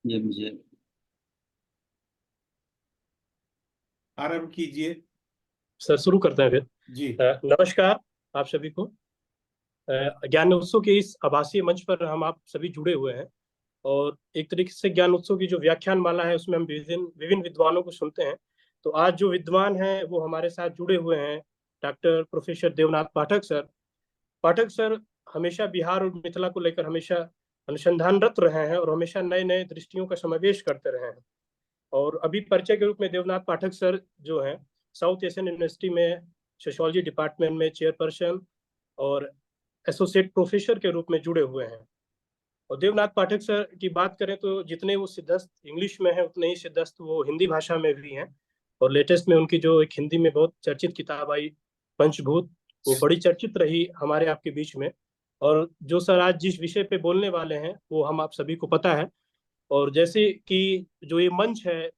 ये मुझे आरंभ कीजिए। सर शुरू करते हैं फिर। जी। नमस्कार आप सभी को। ज्ञान उत्सव के इस आभासीय मंच पर हम आप सभी जुड़े हुए हैं और एक तरीके से ज्ञान उत्सव की जो व्याख्यान माला है उसमें हम विभिन्न विभिन्न विद्वानों को सुनते हैं। तो आज जो विद्वान हैं वो हमारे साथ जुड़े हुए हैं। डॉक्टर प्रोफेसर देवनाथ पाठक सर। पाठक सर हमेशा बिहार और मिथिला को लेकर हमेशा अनुसंधानरत रहे हैं और हमेशा नए नए दृष्टियों का समावेश करते रहे हैं। और अभी परिचय के रूप में देवनाथ पाठक सर जो हैं साउथ एशियन यूनिवर्सिटी में सोशियोलॉजी डिपार्टमेंट में चेयरपर्सन और एसोसिएट प्रोफेसर के रूप में जुड़े हुए हैं। और देवनाथ पाठक सर की बात करें तो जितने वो सिद्धस्त इंग्लिश में है उतने ही सिद्धस्त वो हिंदी भाषा में भी हैं। और लेटेस्ट में उनकी जो एक हिंदी में बहुत चर्चित किताब आई पंचभूत, वो बड़ी चर्चित रही हमारे आपके बीच में। और जो सर आज जिस विषय पे बोलने वाले हैं वो हम आप सभी को पता है। और जैसे कि जो ये मंच है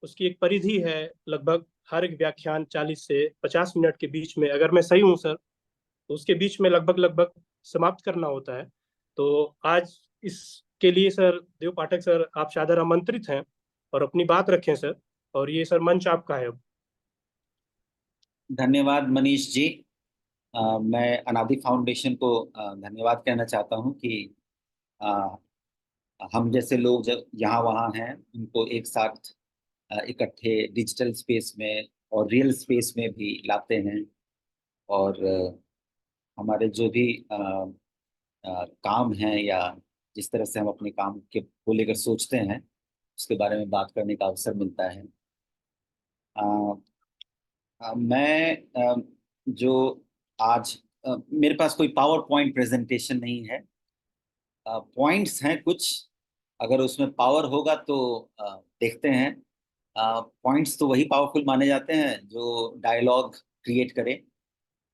उसकी एक परिधि है, लगभग हर एक व्याख्यान 40 से 50 मिनट के बीच में, अगर मैं सही हूँ सर, तो उसके बीच में लगभग लगभग समाप्त करना होता है। तो आज इसके लिए सर देव पाठक सर आप सादर आमंत्रित हैं और अपनी बात रखें सर। और ये सर मंच आपका है अब। धन्यवाद मनीष जी। मैं अनादि फाउंडेशन को धन्यवाद कहना चाहता हूँ कि अ, हम जैसे लोग जब यहाँ वहाँ हैं उनको एक साथ इकट्ठे डिजिटल स्पेस में और रियल स्पेस में भी लाते हैं। और हमारे जो भी काम हैं या जिस तरह से हम अपने काम के को लेकर सोचते हैं उसके बारे में बात करने का अवसर मिलता है। अ, मैं जो आज मेरे पास कोई पावर पॉइंट प्रेजेंटेशन नहीं है। पॉइंट्स हैं कुछ, अगर उसमें पावर होगा तो देखते हैं। पॉइंट्स तो वही पावरफुल माने जाते हैं जो डायलॉग क्रिएट करे।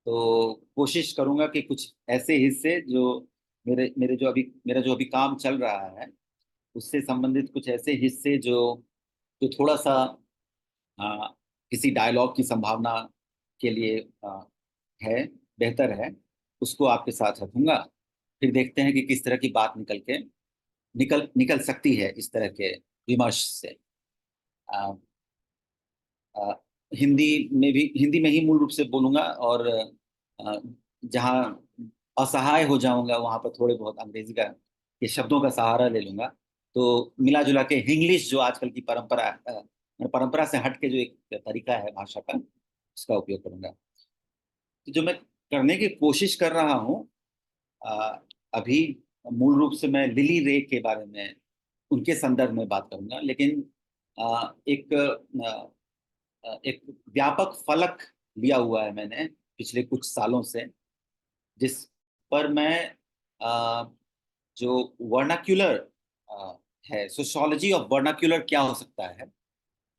तो कोशिश करूंगा कि कुछ ऐसे हिस्से जो मेरे मेरे जो अभी मेरा जो अभी काम चल रहा है उससे संबंधित कुछ ऐसे हिस्से जो जो थोड़ा सा अ, किसी डायलॉग की संभावना के लिए है, बेहतर है, उसको आपके साथ रखूंगा। फिर देखते हैं कि किस तरह की बात निकल निकल सकती है इस तरह के विमर्श से। अ, अ, हिंदी में ही मूल रूप से बोलूंगा और जहाँ असहाय हो जाऊंगा वहां पर थोड़े बहुत अंग्रेजी का के शब्दों का सहारा ले लूंगा। तो मिला जुला के इंग्लिश जो आजकल की परंपरा से हट के जो एक तरीका है भाषा का, उसका उपयोग करूंगा। तो जो मैं करने की कोशिश कर रहा हूँ अभी, मूल रूप से मैं लिली रे के बारे में, उनके संदर्भ में बात करूंगा। लेकिन एक व्यापक फलक लिया हुआ है मैंने पिछले कुछ सालों से, जिस पर मैं जो वर्नाक्यूलर है, सोशियोलॉजी ऑफ वर्नाक्यूलर क्या हो सकता है,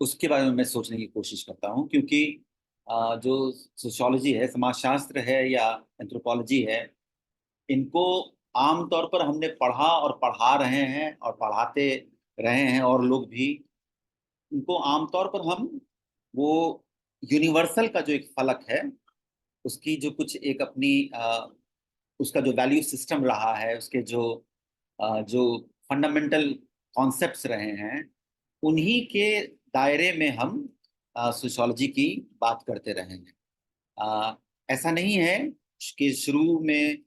उसके बारे में मैं सोचने की कोशिश करता हूँ। क्योंकि जो सोशियोलॉजी है, समाजशास्त्र है या एंथ्रोपोलॉजी है, इनको आमतौर पर हमने पढ़ा और पढ़ा रहे हैं और पढ़ाते रहे हैं, और लोग भी इनको आमतौर पर हम वो यूनिवर्सल का जो एक फलक है उसकी जो कुछ एक अपनी उसका जो वैल्यू सिस्टम रहा है, उसके जो फंडामेंटल कॉन्सेप्ट्स रहे हैं, उन्हीं के दायरे में हम सोशियोलॉजी की बात करते रहे हैं। अ, ऐसा नहीं है कि शुरू में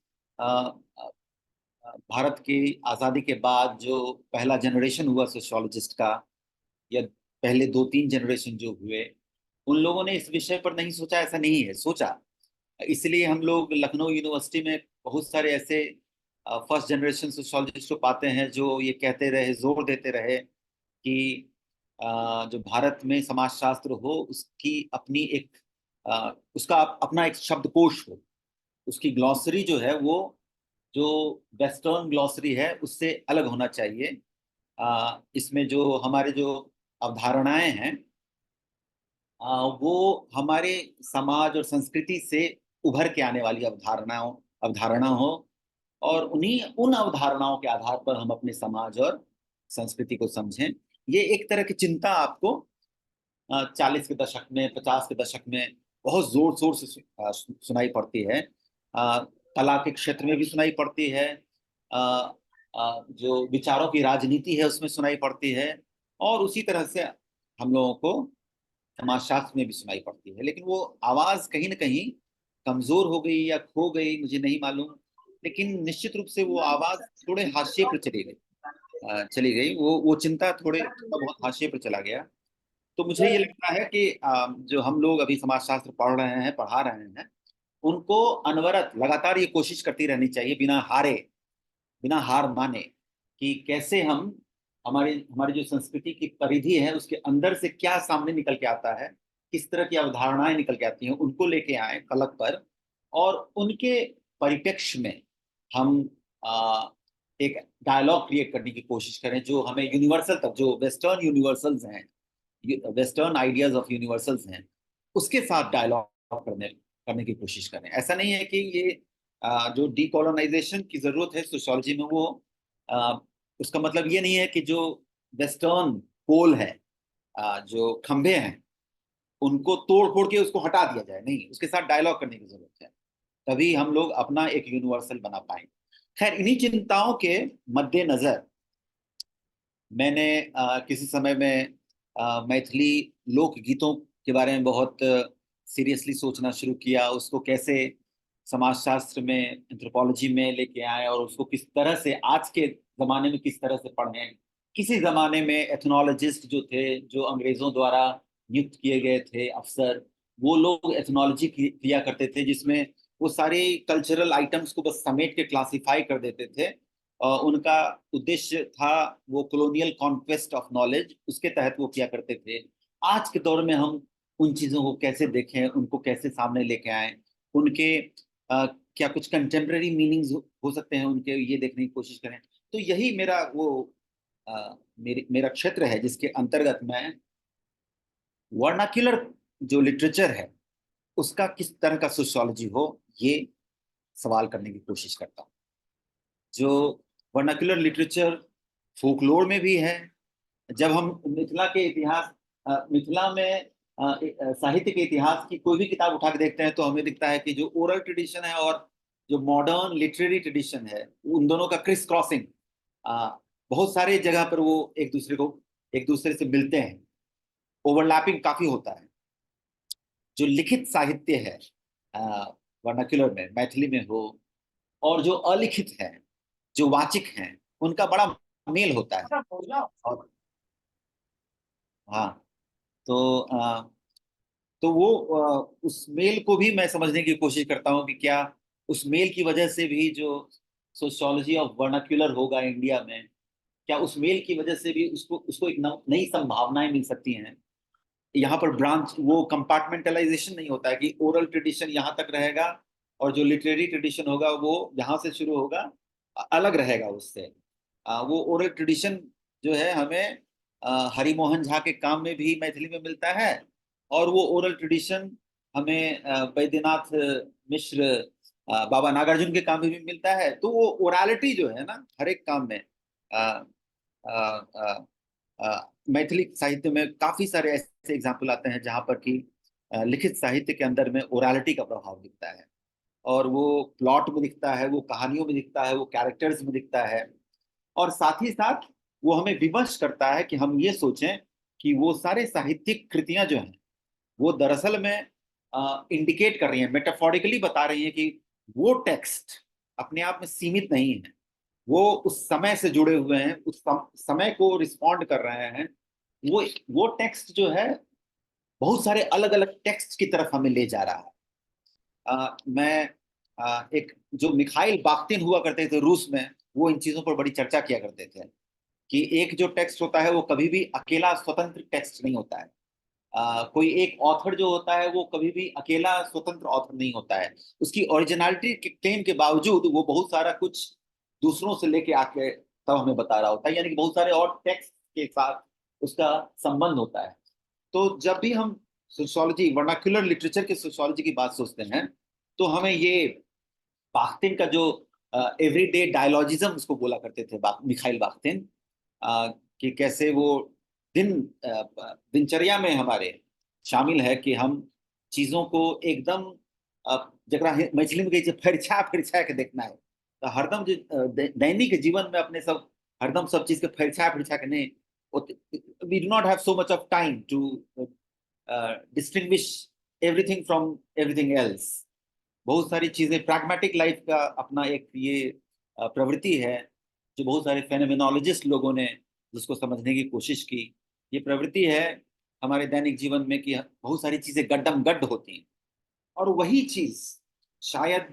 भारत की आज़ादी के बाद जो पहला जनरेशन हुआ सोशियोलॉजिस्ट का, या पहले 2-3 जनरेशन जो हुए, उन लोगों ने इस विषय पर नहीं सोचा, ऐसा नहीं है, सोचा। इसलिए हम लोग लखनऊ यूनिवर्सिटी में बहुत सारे ऐसे फर्स्ट जनरेशन सोशियोलॉजिस्ट को पाते हैं जो ये कहते रहे, जोर देते रहे कि जो भारत में समाजशास्त्र हो उसकी अपनी एक उसका अपना एक शब्दकोश हो, उसकी ग्लॉसरी जो है वो जो वेस्टर्न ग्लॉसरी है उससे अलग होना चाहिए। इसमें जो हमारे जो अवधारणाएं हैं वो हमारे समाज और संस्कृति से उभर के आने वाली अवधारणा हो, और उन्हीं उन अवधारणाओं के आधार पर हम अपने समाज और संस्कृति को समझें। ये एक तरह की चिंता आपको 40 के दशक में, 50 के दशक में बहुत जोर शोर से सुनाई पड़ती है। कला के क्षेत्र में भी सुनाई पड़ती है। जो विचारों की राजनीति है उसमें सुनाई पड़ती है, और उसी तरह से हम लोगों को समाजशास्त्र में भी सुनाई पड़ती है। लेकिन वो आवाज कहीं ना कहीं कमजोर हो गई या खो गई, मुझे नहीं मालूम, लेकिन निश्चित रूप से वो आवाज थोड़े हाशिए पर चली गई, वो चिंता थोड़ा बहुत हाशिए पर चला गया। तो मुझे ये लगता है कि जो हम लोग अभी समाजशास्त्र पढ़ा रहे हैं, उनको अनवरत लगातार ये कोशिश करती रहनी चाहिए, बिना हार माने, कि कैसे हम हमारी हमारी जो संस्कृति की परिधि है उसके अंदर से क्या सामने निकल के आता है, किस तरह की अवधारणाएं निकल के आती हैं, उनको लेके आए फलक पर, और उनके परिप्रेक्ष्य में हम एक डायलॉग क्रिएट करने की कोशिश करें, जो हमें यूनिवर्सल तक, जो वेस्टर्न यूनिवर्सल्स हैं, वेस्टर्न आइडियाज ऑफ यूनिवर्सल्स हैं, उसके साथ डायलॉग करने की कोशिश करें। ऐसा नहीं है कि ये जो डीकोलोनाइजेशन की जरूरत है सोशियोलॉजी में, वो उसका मतलब ये नहीं है कि जो वेस्टर्न पोल है, जो खंभे हैं, उनको तोड़ फोड़ के उसको हटा दिया जाए, नहीं, उसके साथ डायलॉग करने की जरूरत है, तभी हम लोग अपना एक यूनिवर्सल बना पाएंगे। खैर, इन्हीं चिंताओं के मद्देनजर मैंने किसी समय में मैथिली लोकगीतों के बारे में बहुत सीरियसली सोचना शुरू किया, उसको कैसे समाजशास्त्र में, एंथ्रोपोलॉजी में लेके आए, और उसको किस तरह से आज के जमाने में किस तरह से पढ़ें। किसी जमाने में एथनोलॉजिस्ट जो थे, जो अंग्रेजों द्वारा नियुक्त किए गए थे अफसर, वो लोग एथनोलॉजी किया करते थे, जिसमें वो सारे कल्चरल आइटम्स को बस समेट के क्लासिफाई कर देते थे। उनका उद्देश्य था वो कॉलोनियल कॉन्क्वेस्ट ऑफ नॉलेज, उसके तहत वो किया करते थे। आज के दौर में हम उन चीज़ों को कैसे देखें, उनको कैसे सामने लेके आएं, उनके क्या कुछ कंटेम्प्रेरी मीनिंग्स हो सकते हैं उनके, ये देखने की कोशिश करें। तो यही मेरा क्षेत्र है, जिसके अंतर्गत मैं वर्नाक्युलर जो लिटरेचर है उसका किस तरह का सोशियोलॉजी हो, ये सवाल करने की कोशिश करता हूँ। जो वर्नाक्युलर लिटरेचर फोकलोर में भी है। जब हम मिथिला के इतिहास, मिथिला में साहित्य के इतिहास की कोई भी किताब उठा के देखते हैं, तो हमें दिखता है कि जो ओरल ट्रेडिशन है और जो मॉडर्न लिटरेरी ट्रेडिशन है, उन दोनों का क्रिस क्रॉसिंग बहुत सारे जगह पर वो एक दूसरे से मिलते हैं, ओवरलैपिंग काफी होता है। जो लिखित साहित्य है वर्नाक्युलर में, मैथिली में हो, और जो अलिखित है, जो वाचिक हैं, उनका बड़ा मेल होता है। और हाँ, तो उस मेल को भी मैं समझने की कोशिश करता हूँ कि क्या उस मेल की वजह से भी जो सोशियोलॉजी ऑफ वर्नाक्युलर होगा इंडिया में, क्या उस मेल की वजह से भी उसको उसको एक नई संभावनाएं मिल सकती हैं। यहाँ पर ब्रांच, वो कंपार्टमेंटलाइजेशन नहीं होता है कि ओरल ट्रेडिशन यहाँ तक रहेगा और जो लिटरेरी ट्रेडिशन होगा वो यहाँ से शुरू होगा, अलग रहेगा उससे। वो ओरल ट्रेडिशन जो है हमें हरिमोहन झा के काम में भी मैथिली में मिलता है, और वो ओरल ट्रेडिशन हमें बैद्यनाथ मिश्र, बाबा नागार्जुन के काम में भी मिलता है। तो वो ओरालिटी जो है ना, हर एक काम में मैथिली साहित्य में काफी सारे ऐसे एग्जाम्पल आते हैं जहां पर कि लिखित साहित्य के अंदर में ओरालिटी का प्रभाव दिखता है, और वो प्लॉट में दिखता है, वो कहानियों में दिखता है, वो कैरेक्टर्स में दिखता है। और साथ ही साथ वो हमें विमर्श करता है कि हम ये सोचें कि वो सारे साहित्यिक कृतियां जो हैं, वो दरअसल में इंडिकेट कर रही हैं, मेटाफोरिकली बता रही हैं कि वो टेक्स्ट अपने आप में सीमित नहीं है, वो उस समय से जुड़े हुए हैं, उस समय को रिस्पॉन्ड कर रहे हैं। वो टेक्स्ट जो है बहुत सारे अलग अलग टेक्स्ट की तरफ हमें ले जा रहा है। मैं एक जो मिखाइल बाख्तिन हुआ करते थे रूस में, वो इन चीजों पर बड़ी चर्चा किया करते थे कि एक जो टेक्स्ट होता है वो कभी भी अकेला स्वतंत्र टेक्स्ट नहीं होता है। कोई एक ऑथर जो होता है वो कभी भी अकेला स्वतंत्र ऑथर नहीं होता है। उसकी ओरिजिनलिटी के क्लेम के बावजूद वो बहुत सारा कुछ दूसरों से लेके आके तब हमें बता रहा होता है, यानी कि बहुत सारे और टेक्स्ट के साथ उसका संबंध होता है। तो जब भी हम सोशियोलॉजी, वर्नाक्युलर लिटरेचर के सोशियोलॉजी की बात सोचते हैं, तो हमें ये बाख्तिन का जो एवरीडे डायलॉजिज्म उसको बोला करते थे मिखाइल बाख्तिन, कि कैसे वो दिनचर्या में हमारे शामिल है कि हम चीजों को एकदम जरा मैथिली में कही फरिछा फरिछा के देखना है, हरदम दैनिक जीवन में अपने सब हरदम सब चीज के फैलछा फैलछा के नहीं, we do not have so much of time to distinguish everything from everything else. बहुत सारी चीजें, प्रैग्मेटिक लाइफ का अपना एक ये प्रवृत्ति है जो बहुत सारे फेनोमेनोलॉजिस्ट लोगों ने जिसको समझने की कोशिश की। ये प्रवृत्ति है हमारे दैनिक जीवन में कि बहुत सारी चीजें गड्डम गड्ढ होती हैं, और वही चीज शायद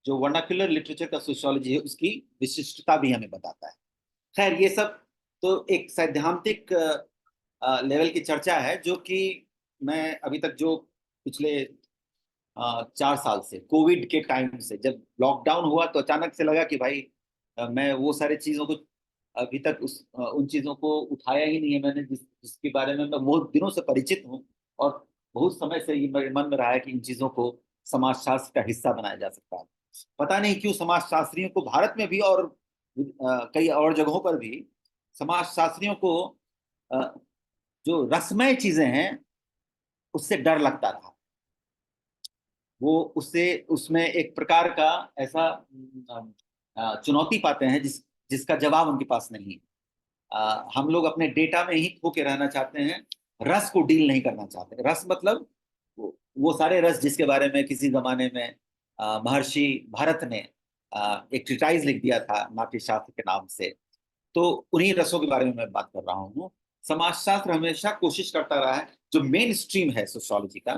जो वर्नाक्युलर लिटरेचर का सोशियोलॉजी है उसकी विशिष्टता भी हमें बताता है। खैर, ये सब तो एक सैद्धांतिक लेवल की चर्चा है, जो कि मैं अभी तक जो पिछले 4 साल से, कोविड के टाइम से, जब लॉकडाउन हुआ तो अचानक से लगा कि भाई मैं वो सारे चीजों को अभी तक उन चीजों को उठाया ही नहीं है मैंने, जिसके बारे में मैं बहुत दिनों से परिचित हूँ, और बहुत समय से ये मेरे मन में रहा है कि इन चीजों को समाजशास्त्र का हिस्सा बनाया जा सकता है। पता नहीं क्यों समाजशास्त्रियों को भारत में भी और कई और जगहों पर भी समाजशास्त्रियों को जो रसमय चीजें हैं उससे डर लगता था। वो उससे उसमें एक प्रकार का ऐसा चुनौती पाते हैं जिसका जवाब उनके पास नहीं है। हम लोग अपने डेटा में ही खो के रहना चाहते हैं, रस को डील नहीं करना चाहते। रस मतलब वो सारे रस जिसके बारे में किसी जमाने में महर्षि भरत ने एक ट्रिटाइज लिख दिया था नाट्यशास्त्र के नाम से। तो उन्हीं रसों के बारे में मैं बात कर रहा हूँ। समाजशास्त्र हमेशा कोशिश करता रहा है, जो मेन स्ट्रीम है सोशियोलॉजी का,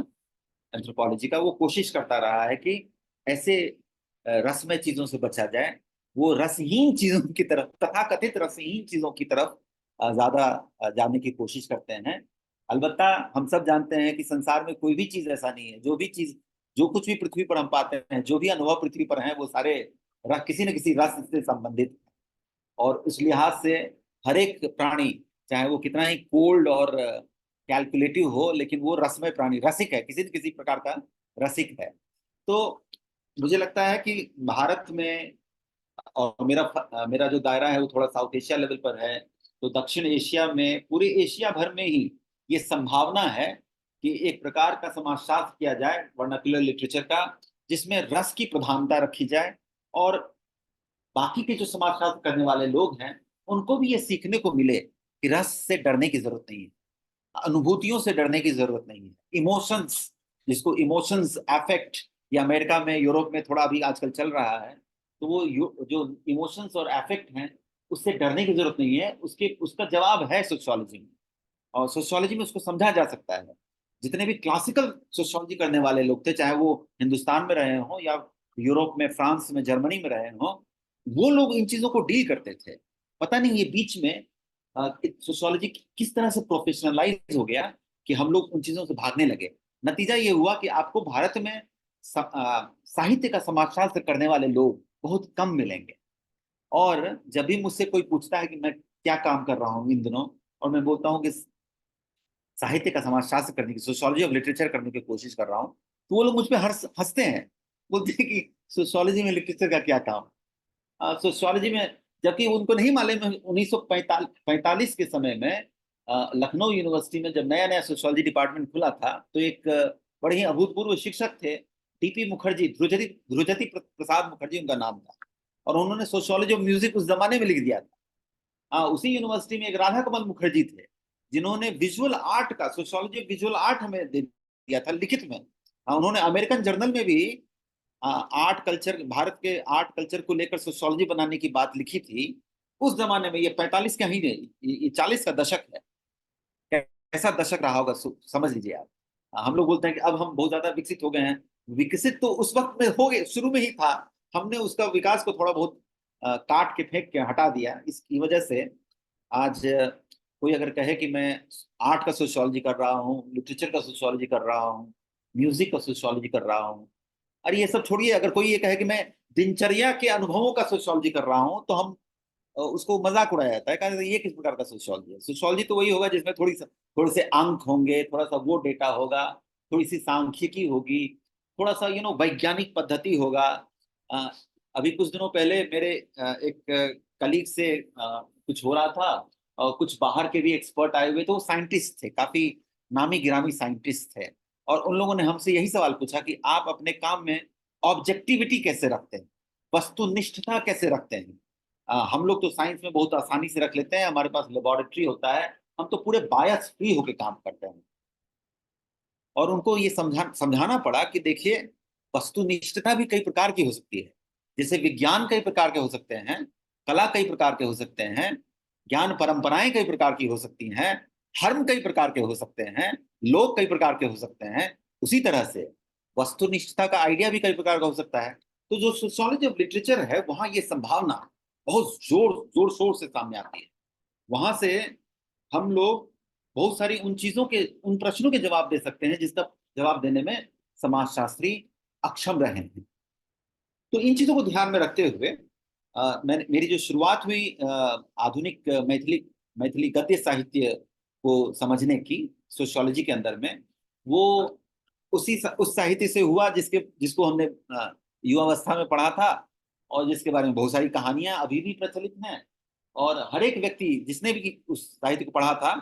एंथ्रोपोलॉजी का, वो कोशिश करता रहा है कि ऐसे रसमय चीजों से बचा जाए, वो रसहीन चीजों की तरफ, तथाकथित रसहीन चीजों की तरफ ज्यादा जाने की कोशिश करते हैं। अलबत्ता हम सब जानते हैं कि संसार में कोई भी चीज ऐसा नहीं है, जो कुछ भी पृथ्वी पर हम पाते हैं, जो भी अनुभव पृथ्वी पर है, वो सारे किसी न किसी रस से संबंधित है। और उस लिहाज से हर एक प्राणी, चाहे वो कितना ही कोल्ड और कैलकुलेटिव हो, लेकिन वो रसमय प्राणी, रसिक है, किसी न किसी प्रकार का रसिक है। तो मुझे लगता है कि भारत में, और मेरा जो दायरा है वो थोड़ा साउथ एशिया लेवल पर है, तो दक्षिण एशिया में, पूरे एशिया भर में ही ये संभावना है कि एक प्रकार का समाजशास्त्र किया जाए वर्नाक्युलर लिटरेचर का, जिसमें रस की प्रधानता रखी जाए, और बाकी के जो समाजशास्त्र करने वाले लोग हैं उनको भी ये सीखने को मिले कि रस से डरने की जरूरत नहीं है, अनुभूतियों से डरने की जरूरत नहीं है। इमोशंस, जिसको इमोशंस अफेक्ट, या अमेरिका में, यूरोप में थोड़ा अभी आजकल चल रहा है, तो वो जो इमोशंस और अफेक्ट हैं उससे डरने की जरूरत नहीं है। उसका जवाब है सोशियोलॉजी में, और सोशियोलॉजी में उसको समझा जा सकता है। जितने भी क्लासिकल सोशियोलॉजी करने वाले लोग थे, चाहे वो हिंदुस्तान में रहे हों या यूरोप में, फ्रांस में, जर्मनी में रहे हों, वो लोग इन चीजों को डील करते थे। पता नहीं ये बीच में सोशियोलॉजी किस तरह से प्रोफेशनलाइज हो गया कि हम लोग उन चीजों से भागने लगे। नतीजा ये हुआ कि आपको भारत में साहित्य का समाजशास्त्र करने वाले लोग बहुत कम मिलेंगे। और जब भी मुझसे कोई पूछता है कि मैं क्या काम कर रहा हूँ इन दिनों, और मैं बोलता हूँ कि साहित्य का समाजशास्त्र करने की, सोशियोलॉजी ऑफ लिटरेचर करने की कोशिश कर रहा हूँ, तो वो लोग मुझ पर हंसते हैं, बोलते हैं कि सोशियोलॉजी में लिटरेचर का क्या काम। सोशियोलॉजी में, जबकि उनको नहीं मालूम, 1945 के समय में लखनऊ यूनिवर्सिटी में जब नया नया सोशियोलॉजी डिपार्टमेंट खुला था, तो एक बड़े ही अभूतपूर्व शिक्षक थे, टीपी मुखर्जी, ध्रुजति प्रसाद मुखर्जी उनका नाम था, और उन्होंने सोशियोलॉजी ऑफ म्यूजिक उस जमाने में लिख दिया था। उसी यूनिवर्सिटी में एक राधा कमल मुखर्जी थे, जिन्होंने विजुअल आर्ट का, सोशियोलॉजी ऑफ विजुअल आर्ट हमें दे दिया था लिखित में। उन्होंने अमेरिकन जर्नल में भी आर्ट कल्चर, भारत के आर्ट कल्चर को लेकर सोशियोलॉजी बनाने की बात लिखी थी उस जमाने में। ये 45 का ही नहीं, ये 40 का दशक है। कैसा दशक रहा होगा समझ लीजिए आप। हम लोग बोलते हैं कि अब हम बहुत ज्यादा विकसित हो गए हैं, विकसित तो उस वक्त में हो गए, शुरू में ही था, हमने उसका विकास को थोड़ा बहुत काट के फेंक के हटा दिया। इसकी वजह से आज कोई अगर कहे कि मैं आर्ट का सोशियोलॉजी कर रहा हूँ, लिटरेचर का सोशियोलॉजी कर रहा हूँ, म्यूजिक का सोशियोलॉजी कर रहा हूँ, अरे ये सब छोड़िए, अगर कोई ये कहे कि मैं दिनचर्या के अनुभवों का सोशियोलॉजी कर रहा हूँ, तो हम उसको मजाक उड़ाया जाता है, कहते हैं ये किस प्रकार का सोशियोलॉजी है। सोशियोलॉजी तो वही होगा जिसमें थोड़े से अंक होंगे, थोड़ा सा वो डेटा होगा, थोड़ी सी सांख्यिकी होगी, थोड़ा सा वैज्ञानिक पद्धति होगा। अभी कुछ दिनों पहले मेरे एक कलीग से कुछ हो रहा था, और कुछ बाहर के भी एक्सपर्ट आए हुए थे, वो साइंटिस्ट थे, काफी नामी गिरामी साइंटिस्ट थे, और उन लोगों ने हमसे यही सवाल पूछा कि आप अपने काम में ऑब्जेक्टिविटी कैसे रखते हैं। वस्तुनिष्ठता कैसे रखते हैं। हम लोग तो साइंस में बहुत आसानी से रख लेते हैं, हमारे पास लेबोरेटरी होता है, हम तो पूरे बायस फ्री होके काम करते हैं। और उनको ये समझाना पड़ा कि देखिए, वस्तुनिष्ठता भी कई प्रकार की हो सकती है। जैसे विज्ञान कई प्रकार के हो सकते हैं, कला कई प्रकार के हो सकते हैं, ज्ञान परंपराएं कई प्रकार की हो सकती हैं, धर्म कई प्रकार के हो सकते हैं, लोग कई प्रकार के हो सकते हैं। उसी तरह से वस्तुनिष्ठता का आइडिया भी कई प्रकार का हो सकता है। तो जो सोशियोलॉजी ऑफ लिटरेचर है, वहां ये संभावना बहुत जोर शोर से सामने आती है। वहां से हम लोग बहुत सारी उन चीजों के, उन प्रश्नों के जवाब दे सकते हैं जिसका जवाब देने में समाजशास्त्री अक्षम रहे हैं। तो इन चीजों को ध्यान में रखते हुए मेरी जो शुरुआत हुई आधुनिक मैथिली गद्य साहित्य को समझने की सोशियोलॉजी के अंदर में, वो उस साहित्य से हुआ जिसको हमने युवावस्था में पढ़ा था, और जिसके बारे में बहुत सारी कहानियां अभी भी प्रचलित हैं। और हर एक व्यक्ति जिसने भी उस साहित्य को पढ़ा था,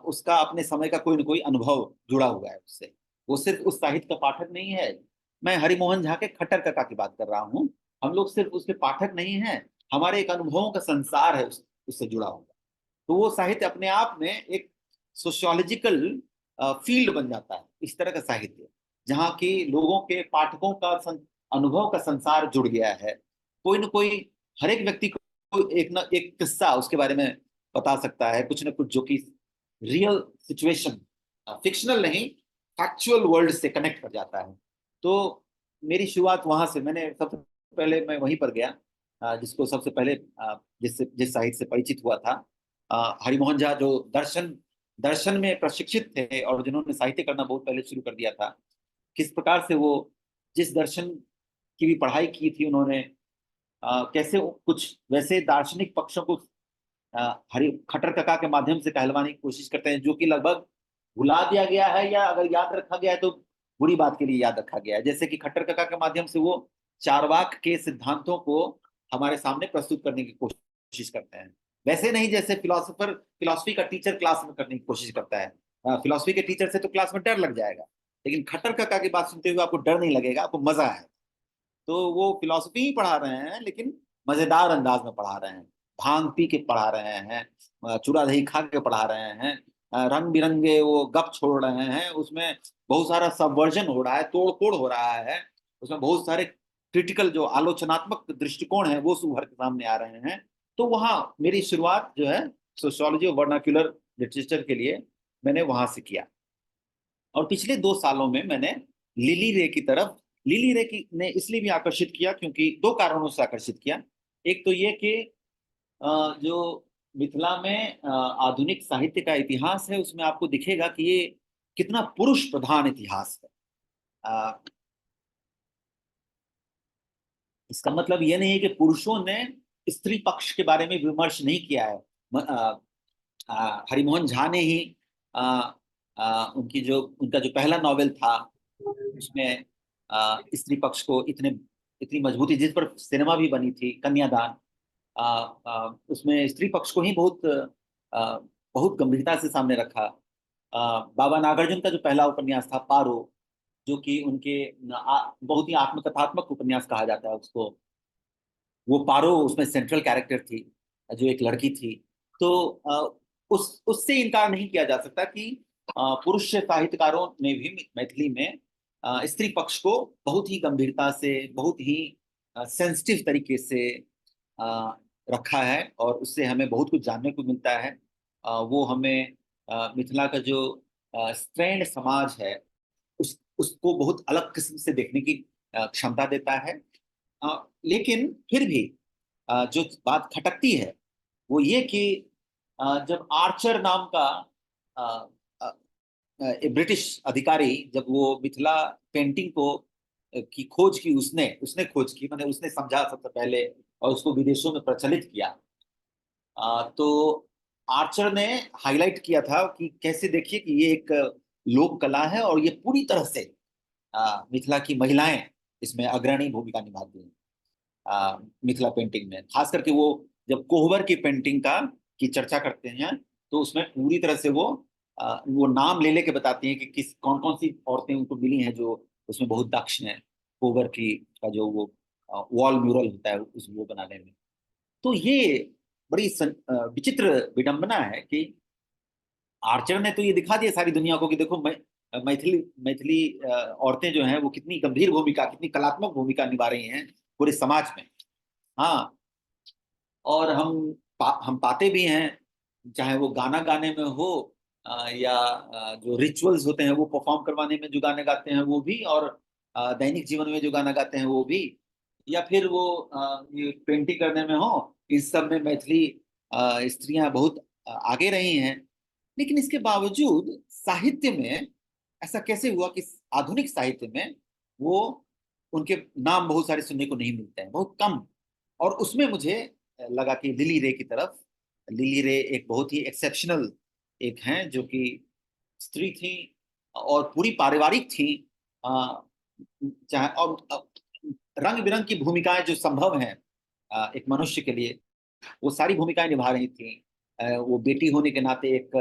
उसका अपने समय का कोई न कोई अनुभव जुड़ा हुआ है उससे। वो सिर्फ उस साहित्य का पाठक नहीं है। मैं हरिमोहन झा के खट्टर काका की बात कर रहा हूँ। हम लोग सिर्फ उसके पाठक नहीं हैं, हमारे एक अनुभवों का संसार है उससे जुड़ा हुआ। तो वो साहित्य अपने आप में एक सोशियोलॉजिकल फील्ड बन जाता है, इस तरह का साहित्य जहाँ की लोगों के पाठकों का अनुभव का संसार जुड़ गया है। कोई न कोई, हर एक व्यक्ति को एक न एक किस्सा उसके बारे में बता सकता है, कुछ न कुछ जो कि रियल सिचुएशन, फिक्शनल नहीं, फैक्चुअल वर्ल्ड से कनेक्ट कर जाता है। तो मेरी शुरुआत वहां से, मैंने सबसे पहले मैं वहीं पर गया, जिसको सबसे पहले जिस साहित्य से परिचित हुआ था। हरिमोहन झा जो दर्शन में प्रशिक्षित थे और जिन्होंने साहित्य करना बहुत पहले शुरू कर दिया था, किस प्रकार से वो जिस दर्शन की भी पढ़ाई की थी उन्होंने, कैसे कुछ वैसे दार्शनिक पक्षों को हरि खट्टर काका के माध्यम से कहलवाने की कोशिश करते हैं, जो कि लगभग भुला दिया गया है, या अगर याद रखा गया है तो बुरी बात के लिए याद रखा गया है। जैसे कि खट्टर काका के माध्यम से वो चारवाक के सिद्धांतों को हमारे सामने प्रस्तुत करने की कोशिश करते हैं, वैसे नहीं जैसे फिलोसफी का टीचर क्लास में करने की कोशिश करता है। फिलोसफी के टीचर से तो क्लास में डर लग जाएगा, लेकिन खट्टर काका की बात सुनते हुए आपको डर नहीं लगेगा, आपको मजा आएगा। तो वो फिलॉसफी ही पढ़ा रहे हैं, लेकिन मजेदार अंदाज में पढ़ा रहे हैं। भांग पी के पढ़ा रहे हैं, चूड़ा दही खा के पढ़ा रहे हैं, रंग बिरंगे वो गप छोड़ रहे हैं, उसमें बहुत सारा सबवर्जन हो रहा है, तोड़ फोड़ हो रहा है, उसमें बहुत सारे क्रिटिकल जो आलोचनात्मक दृष्टिकोण है वो उभर के सामने आ रहे हैं। तो वहाँ मेरी शुरुआत जो है सोशियोलॉजी ऑफ वर्नाक्यूलर लिटरेचर के लिए मैंने वहां से किया। और पिछले 2 सालों में मैंने लिली रे की तरफ, लिली रे की ने इसलिए भी आकर्षित किया क्योंकि 2 कारणों से आकर्षित किया। एक तो ये कि जो मिथिला में आधुनिक साहित्य का इतिहास है, उसमें आपको दिखेगा कि ये कितना पुरुष प्रधान इतिहास है। इसका मतलब ये नहीं है कि पुरुषों ने स्त्री पक्ष के बारे में विमर्श नहीं किया है। हरिमोहन झा ने ही उनका जो पहला नॉवेल था, उसमें स्त्री पक्ष को इतनी मजबूती, जिस पर सिनेमा भी बनी थी, कन्यादान, उसमें स्त्री पक्ष को ही बहुत गंभीरता से सामने रखा। बाबा नागार्जुन का जो पहला उपन्यास था पारो, जो कि उनके बहुत ही आत्मकथात्मक उपन्यास कहा जाता है उसको, वो पारो उसमें सेंट्रल कैरेक्टर थी, जो एक लड़की थी। तो उससे इनकार नहीं किया जा सकता कि पुरुष साहित्यकारों ने भी मैथिली में स्त्री पक्ष को बहुत ही गंभीरता से, बहुत ही सेंसिटिव तरीके से रखा है, और उससे हमें बहुत कुछ जानने को मिलता है। वो हमें मिथिला का जो स्त्रैण समाज है उसको बहुत अलग किस्म से देखने की क्षमता देता है। लेकिन फिर भी जो बात खटकती है वो ये कि जब आर्चर नाम का ब्रिटिश अधिकारी, जब वो मिथिला पेंटिंग को की खोज की, उसने खोज की, मैंने उसने समझा सबसे पहले और उसको विदेशों में प्रचलित किया। तो आर्चर ने हाईलाइट किया था कि कैसे देखिए कि ये एक लोक कला है और ये पूरी तरह से मिथिला की महिलाएं इसमें अग्रणी भूमिका निभाती हैं। मिथिला पेंटिंग में खास करके वो जब कोहबर की पेंटिंग की चर्चा करते हैं, तो उसमें पूरी तरह से वो नाम ले लेके बताती हैं कि कौन कौन सी औरतें उनको मिली हैं जो उसमें बहुत दक्ष हैं। कोहबर की का जो वो वॉल म्यूरल होता है उस वो बनाने में। तो ये बड़ी विचित्र विडंबना है कि आर्चर ने तो ये दिखा दिया सारी दुनिया को कि देखो मैथिली मैथिली औरतें जो हैं वो कितनी गंभीर भूमिका, कितनी कलात्मक भूमिका निभा रही हैं पूरे समाज में। हाँ, और हम पाते भी हैं, चाहे वो गाना गाने में हो या जो रिचुअल्स होते हैं वो परफॉर्म करवाने में जो गाने गाते हैं वो भी, और दैनिक जीवन में जो गाना गाते हैं वो भी, या फिर वो ये पेंटिंग करने में हो, इस सब में मैथिली स्त्रियां बहुत आगे रही हैं। लेकिन इसके बावजूद साहित्य में ऐसा कैसे हुआ कि आधुनिक साहित्य में वो उनके नाम बहुत सारे सुनने को नहीं मिलते हैं, बहुत कम। और उसमें मुझे लगा कि लिली रे की तरफ, लिली रे एक बहुत ही एक्सेप्शनल एक हैं जो कि स्त्री थी और पूरी पारिवारिक थी। चाहे और रंग बिरंग की भूमिकाएं जो संभव हैं एक मनुष्य के लिए, वो सारी भूमिकाएं निभा रही थी। वो बेटी होने के नाते एक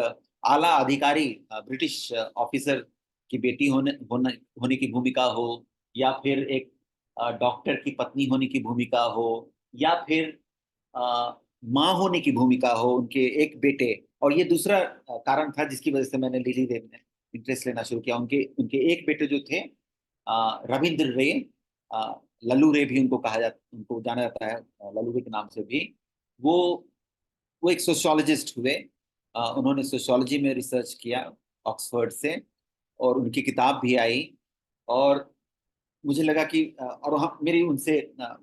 आला अधिकारी, ब्रिटिश ऑफिसर की बेटी होने की भूमिका हो, या फिर एक डॉक्टर की पत्नी होने की भूमिका हो, या फिर माँ होने की भूमिका हो उनके एक बेटे। और ये दूसरा कारण था जिसकी वजह से मैंने लिली रे में इंटरेस्ट लेना शुरू किया। उनके उनके एक बेटे जो थे रविंद्र रे, लल्लू रे भी उनको कहा जाता, उनको जाना जाता है लल्लू रे के नाम से भी। वो वो एक सोशियोलॉजिस्ट हुए। उन्होंने सोशियोलॉजी में रिसर्च किया ऑक्सफोर्ड से, और उनकी किताब भी आई। और मुझे लगा कि और हम मेरी उनसे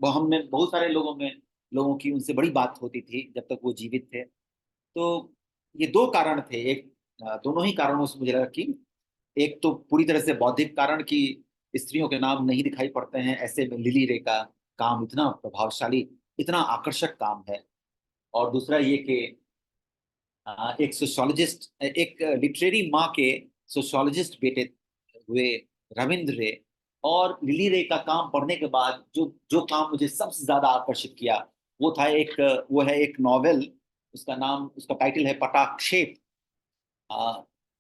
हमने बहुत सारे लोगों की उनसे बड़ी बात होती थी जब तक वो जीवित थे। तो ये दो कारण थे। एक दोनों ही कारणों से मुझे लगा कि एक तो पूरी तरह से बौद्धिक कारण कि स्त्रियों के नाम नहीं दिखाई पड़ते हैं, ऐसे में लिली रे का काम इतना प्रभावशाली, इतना आकर्षक काम है। और दूसरा ये कि एक सोशियोलॉजिस्ट, एक लिटरेरी माँ के सोशियोलॉजिस्ट बेटे हुए रविंद्र रे। और लिली रे का काम पढ़ने के बाद जो जो काम मुझे सबसे ज्यादा आकर्षित किया वो है एक नॉवेल। उसका टाइटल है पटाक्षेप।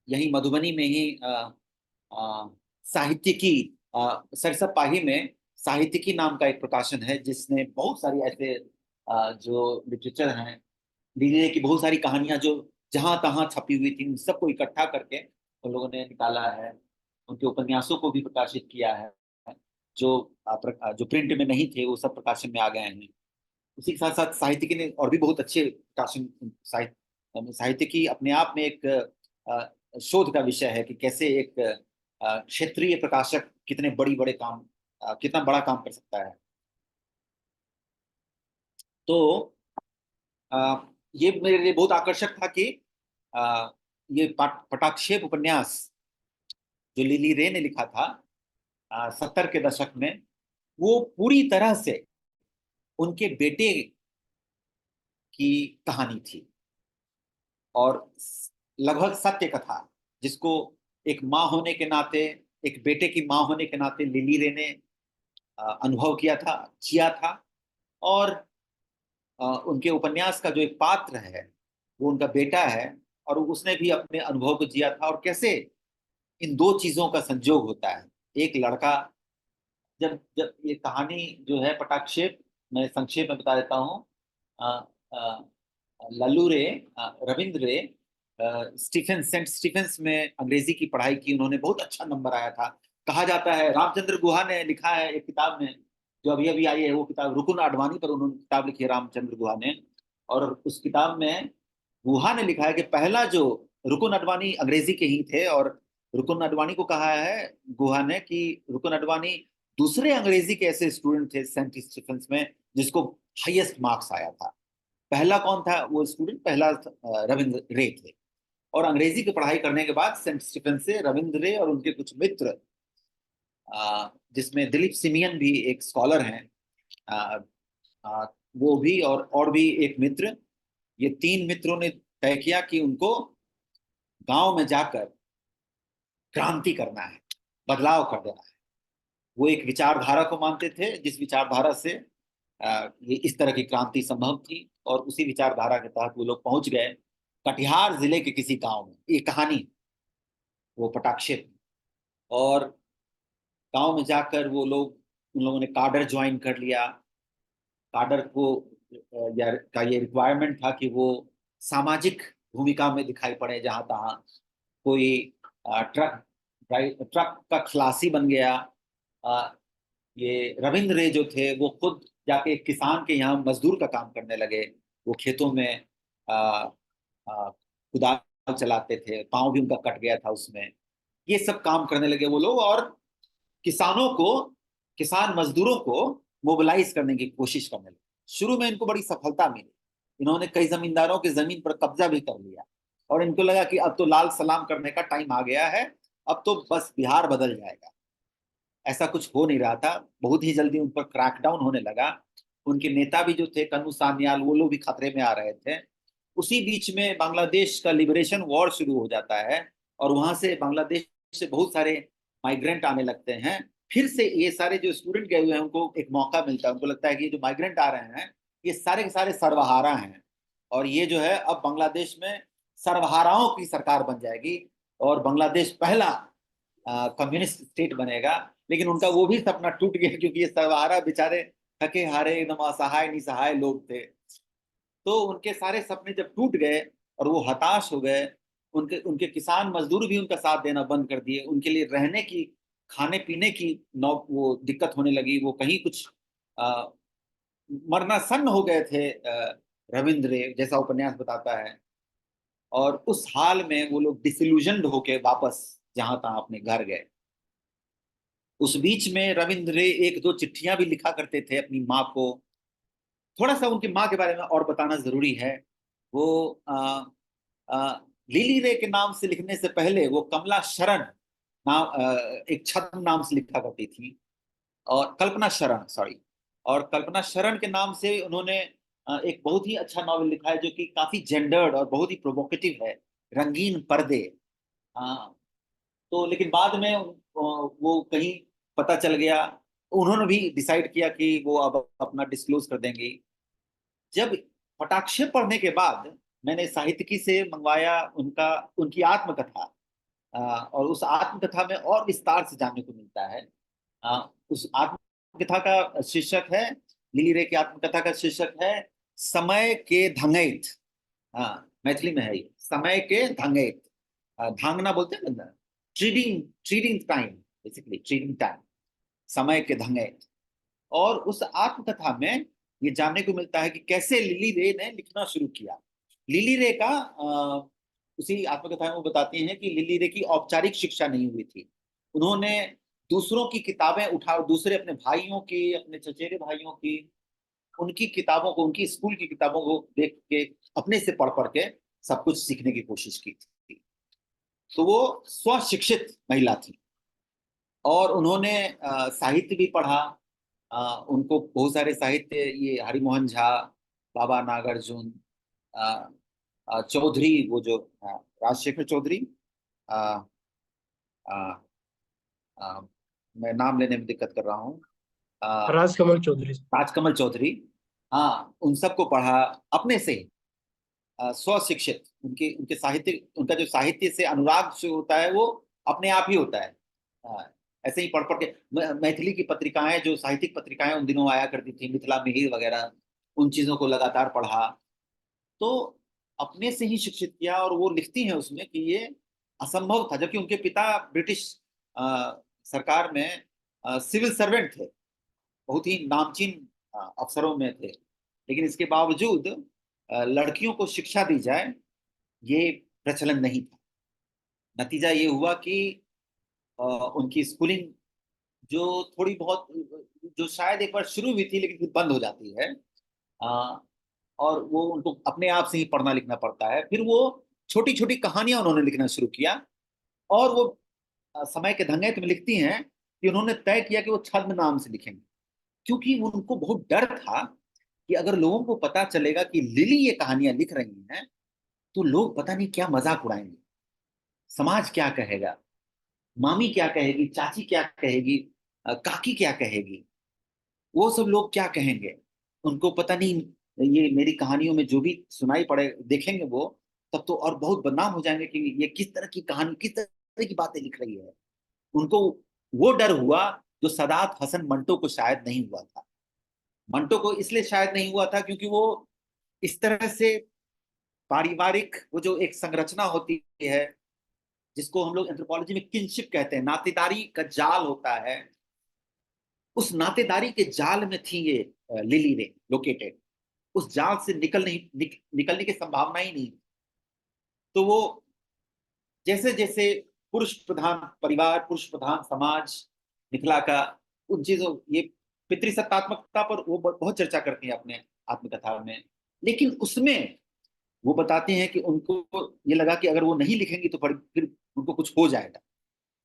यही मधुबनी में ही साहित्यिकी, सरसप्पाही में साहित्यिकी नाम का एक प्रकाशन है जिसने बहुत सारी ऐसे जो लिटरेचर हैं, लिली की बहुत सारी कहानियां जो जहां तहां छपी हुई थी उन सबको इकट्ठा करके उन लोगों ने निकाला है। उनके उपन्यासों को भी प्रकाशित किया है जो जो प्रिंट में नहीं थे वो सब प्रकाशन में आ गए हैं। उसी के साथ साथ साहित्यिकी ने और भी बहुत अच्छे प्रकाशन, साहित्यिकी अपने आप में एक शोध का विषय है कि कैसे एक क्षेत्रीय प्रकाशक कितने बड़ी बड़े काम, कितना बड़ा काम कर सकता है। तो ये मेरे लिए बहुत आकर्षक था कि ये पटाक्षेप उपन्यास जो लिली रे ने लिखा था 70 के दशक में, वो पूरी तरह से उनके बेटे की कहानी थी और लगभग सत्य कथा, जिसको एक माँ होने के नाते, एक बेटे की माँ होने के नाते लिली रे ने अनुभव किया था, जिया था। और उनके उपन्यास का जो एक पात्र है वो उनका बेटा है, और उसने भी अपने अनुभव को जिया था। और कैसे इन दो चीजों का संयोग होता है। एक लड़का, जब जब ये कहानी जो है पटाक्षेप, मैं संक्षेप में बता देता हूँ। अ, अ, लल्लू रे, रविंद्र रे सेंट स्टीफेंस में अंग्रेजी की पढ़ाई की, उन्होंने बहुत अच्छा नंबर आया था। कहा जाता है रामचंद्र गुहा ने लिखा है एक किताब में जो अभी अभी आई है, वो किताब रुकुन आडवाणी पर उन्होंने किताब लिखी है रामचंद्र गुहा ने। और उस किताब में गुहा ने लिखा है कि पहला जो, रुकुन अडवाणी अंग्रेजी के ही थे, और रुकुन अडवाणी को कहा है गुहा ने कि रुकुन अडवाणी दूसरे अंग्रेजी के ऐसे स्टूडेंट थे सेंट स्टीफेंस में जिसको हाईएस्ट मार्क्स आया था। पहला कौन था वो स्टूडेंट? पहला रविंद्र रे थे। और अंग्रेजी की पढ़ाई करने के बाद सेंट स्टीफेन से रविंद्र रे और उनके कुछ मित्र, जिसमें दिलीप सिमियन भी एक स्कॉलर हैं, आ, आ, वो भी, और भी एक मित्र, ये तीन मित्रों ने तय किया कि उनको गांव में जाकर क्रांति करना है, बदलाव कर देना है। वो एक विचारधारा को मानते थे जिस विचारधारा से ये इस तरह की क्रांति संभव थी। और उसी विचारधारा के तहत वो लोग पहुंच गए कटिहार जिले के किसी गांव में। ये कहानी वो पटाक्षेप। और गांव में जाकर वो लोग उन लोगों ने काडर ज्वाइन कर लिया। काडर को का ये रिक्वायरमेंट था कि वो सामाजिक भूमिका में दिखाई पड़े, जहां तहां कोई ट्रक का खलासी बन गया। ये रविंद्र रे जो थे वो खुद जाके किसान के यहाँ मजदूर का काम करने लगे। वो खेतों में कुदाल चलाते थे, पाँव भी उनका कट गया था उसमें। ये सब काम करने लगे वो लोग, और किसानों को, किसान मजदूरों को मोबिलाइज करने की कोशिश करने लगे। शुरू में इनको बड़ी सफलता मिली, इन्होंने कई जमींदारों की जमीन पर कब्जा भी कर लिया, और इनको लगा कि अब तो लाल सलाम करने का टाइम आ गया है, अब तो बस बिहार बदल जाएगा। ऐसा कुछ हो नहीं रहा था। बहुत ही जल्दी उन पर क्रैकडाउन होने लगा। उनके नेता भी जो थे कन्नू सान्याल, वो लोग भी खतरे में आ रहे थे। उसी बीच में बांग्लादेश का लिबरेशन वॉर शुरू हो जाता है, और वहां से बांग्लादेश से बहुत सारे माइग्रेंट आने लगते हैं। फिर से ये सारे जो स्टूडेंट गए हुए हैं उनको एक मौका मिलता है, उनको लगता है कि ये जो माइग्रेंट आ रहे हैं ये सारे के सारे सर्वहारा हैं, और ये जो है अब बांग्लादेश में सर्वहाराओं की सरकार बन जाएगी, और बांग्लादेश पहला कम्युनिस्ट स्टेट बनेगा। लेकिन उनका वो भी सपना टूट गया, क्योंकि ये सर्वहारा बेचारे थके हारे एकदम असहाय निसहाय लोग थे। तो उनके सारे सपने जब टूट गए और वो हताश हो गए, उनके उनके किसान मजदूर भी उनका साथ देना बंद कर दिए। उनके लिए रहने की, खाने पीने की वो दिक्कत होने लगी। वो कहीं कुछ मरना सन्न हो गए थे, रविंद्र रे जैसा उपन्यास बताता है। और उस हाल में वो लोग डिसिल्यूजनड होके वापस जहां तहां अपने घर गए। उस बीच में रविंद्र रे एक दो चिट्ठियां भी लिखा करते थे अपनी माँ को। थोड़ा सा उनकी माँ के बारे में और बताना जरूरी है। वो लिली रे के नाम से लिखने से पहले वो कमला शरण नाम, एक छद्म नाम से लिखा करती थी, और कल्पना शरण, सॉरी। और कल्पना शरण के नाम से उन्होंने एक बहुत ही अच्छा नॉवेल लिखा है, जो कि काफी जेंडर्ड और बहुत ही प्रोवोकेटिव है, रंगीन पर्दे। तो लेकिन बाद में वो कहीं पता चल गया, उन्होंने भी डिसाइड किया कि वो अब अपना डिस्क्लोज कर देंगे। जब कटाक्षे पढ़ने के बाद मैंने साहित्यिकी से मंगवाया उनका, उनकी आत्मकथा, और उस आत्मकथा में और विस्तार से जानने को मिलता है। उस आत्मकथा का शीर्षक है, लिली रे की आत्मकथा का शीर्षक है समय के धंगैत। मैथिली में है ये, समय के धंगैत। धांगना बोलते हैं ना, ट्रीडिंग, ट्रीडिंग टाइम, बेसिकली ट्रीडिंग टाइम, समय के धंगैत। और उस आत्मकथा में ये जानने को मिलता है कि कैसे लिली रे ने लिखना शुरू किया। लिली रे का उसी आत्मकथा में वो बताती हैं कि लिली रे की औपचारिक शिक्षा नहीं हुई थी। उन्होंने दूसरों की किताबें उठा, दूसरे अपने भाइयों की, अपने चचेरे भाइयों की, उनकी किताबों को, उनकी स्कूल की किताबों को देख के, अपने से पढ़ पढ़ के सब कुछ सीखने की कोशिश की थी। तो वो स्वशिक्षित महिला थी, और उन्होंने साहित्य भी पढ़ा। उनको बहुत सारे साहित्य, ये हरिमोहन झा, बाबा नागार्जुन, चौधरी, वो जो राजशेखर चौधरी, आ, आ, आ, मैं नाम लेने में दिक्कत कर रहा हूँ, राजकमल चौधरी। राजकमल चौधरी, हाँ, उन सबको पढ़ा अपने से ही, स्वशिक्षित। उनके उनके साहित्य, उनका जो साहित्य से अनुराग जो होता है वो अपने आप ही होता है। ऐसे ही पढ़ पढ़ के मैथिली की पत्रिकाएं, जो साहित्यिक पत्रिकाएं उन दिनों आया करती थी, मिथिला मिहिर वगैरह, उन चीजों को लगातार पढ़ा। तो अपने से ही शिक्षित किया। और वो लिखती हैं उसमें कि ये असंभव था, जबकि उनके पिता ब्रिटिश सरकार में सिविल सर्वेंट थे, बहुत ही नामचीन अफसरों में थे। लेकिन इसके बावजूद लड़कियों को शिक्षा दी जाए, ये प्रचलन नहीं था। नतीजा ये हुआ कि उनकी स्कूलिंग जो थोड़ी बहुत, जो शायद एक बार शुरू हुई थी लेकिन फिर बंद हो जाती है, और वो उनको अपने आप से ही पढ़ना लिखना पड़ता है। फिर वो छोटी छोटी कहानियां उन्होंने लिखना शुरू किया। और वो समय के धंगैत में लिखती हैं कि उन्होंने तय किया कि वो छद्म नाम से लिखेंगे, क्योंकि उनको बहुत डर था कि अगर लोगों को पता चलेगा कि लिली ये कहानियां लिख रही हैं, तो लोग पता नहीं क्या मजाक उड़ाएंगे, समाज क्या कहेगा, मामी क्या कहेगी, चाची क्या कहेगी, काकी क्या कहेगी, वो सब लोग क्या कहेंगे। उनको पता नहीं, ये मेरी कहानियों में जो भी सुनाई पड़े देखेंगे वो, तब तो और बहुत बदनाम हो जाएंगे कि ये किस तरह की कहानी, किस तरह की बातें लिख रही है। उनको वो डर हुआ, जो सदात हसन मंटो को शायद नहीं हुआ था। मंटो को इसलिए शायद नहीं हुआ था क्योंकि वो इस तरह से पारिवारिक वो जो एक संरचना होती है जिसको हम लोग एंथ्रोपोलॉजी में किनशिप कहते हैं, नातेदारी का जाल होता है, उस नातेदारी के जाल में थी ये लिली रे लोकेटेड। उस जाल से निकलने की संभावना ही नहीं। तो वो जैसे जैसे पुरुष प्रधान परिवार, पुरुष प्रधान समाज मिथिला का, उन चीजों, ये पितृसत्तात्मकता पर वो बहुत चर्चा करती है अपने आत्मकथा में। लेकिन उसमें वो बताते हैं कि उनको ये लगा कि अगर वो नहीं लिखेंगी तो फिर उनको कुछ हो जाएगा,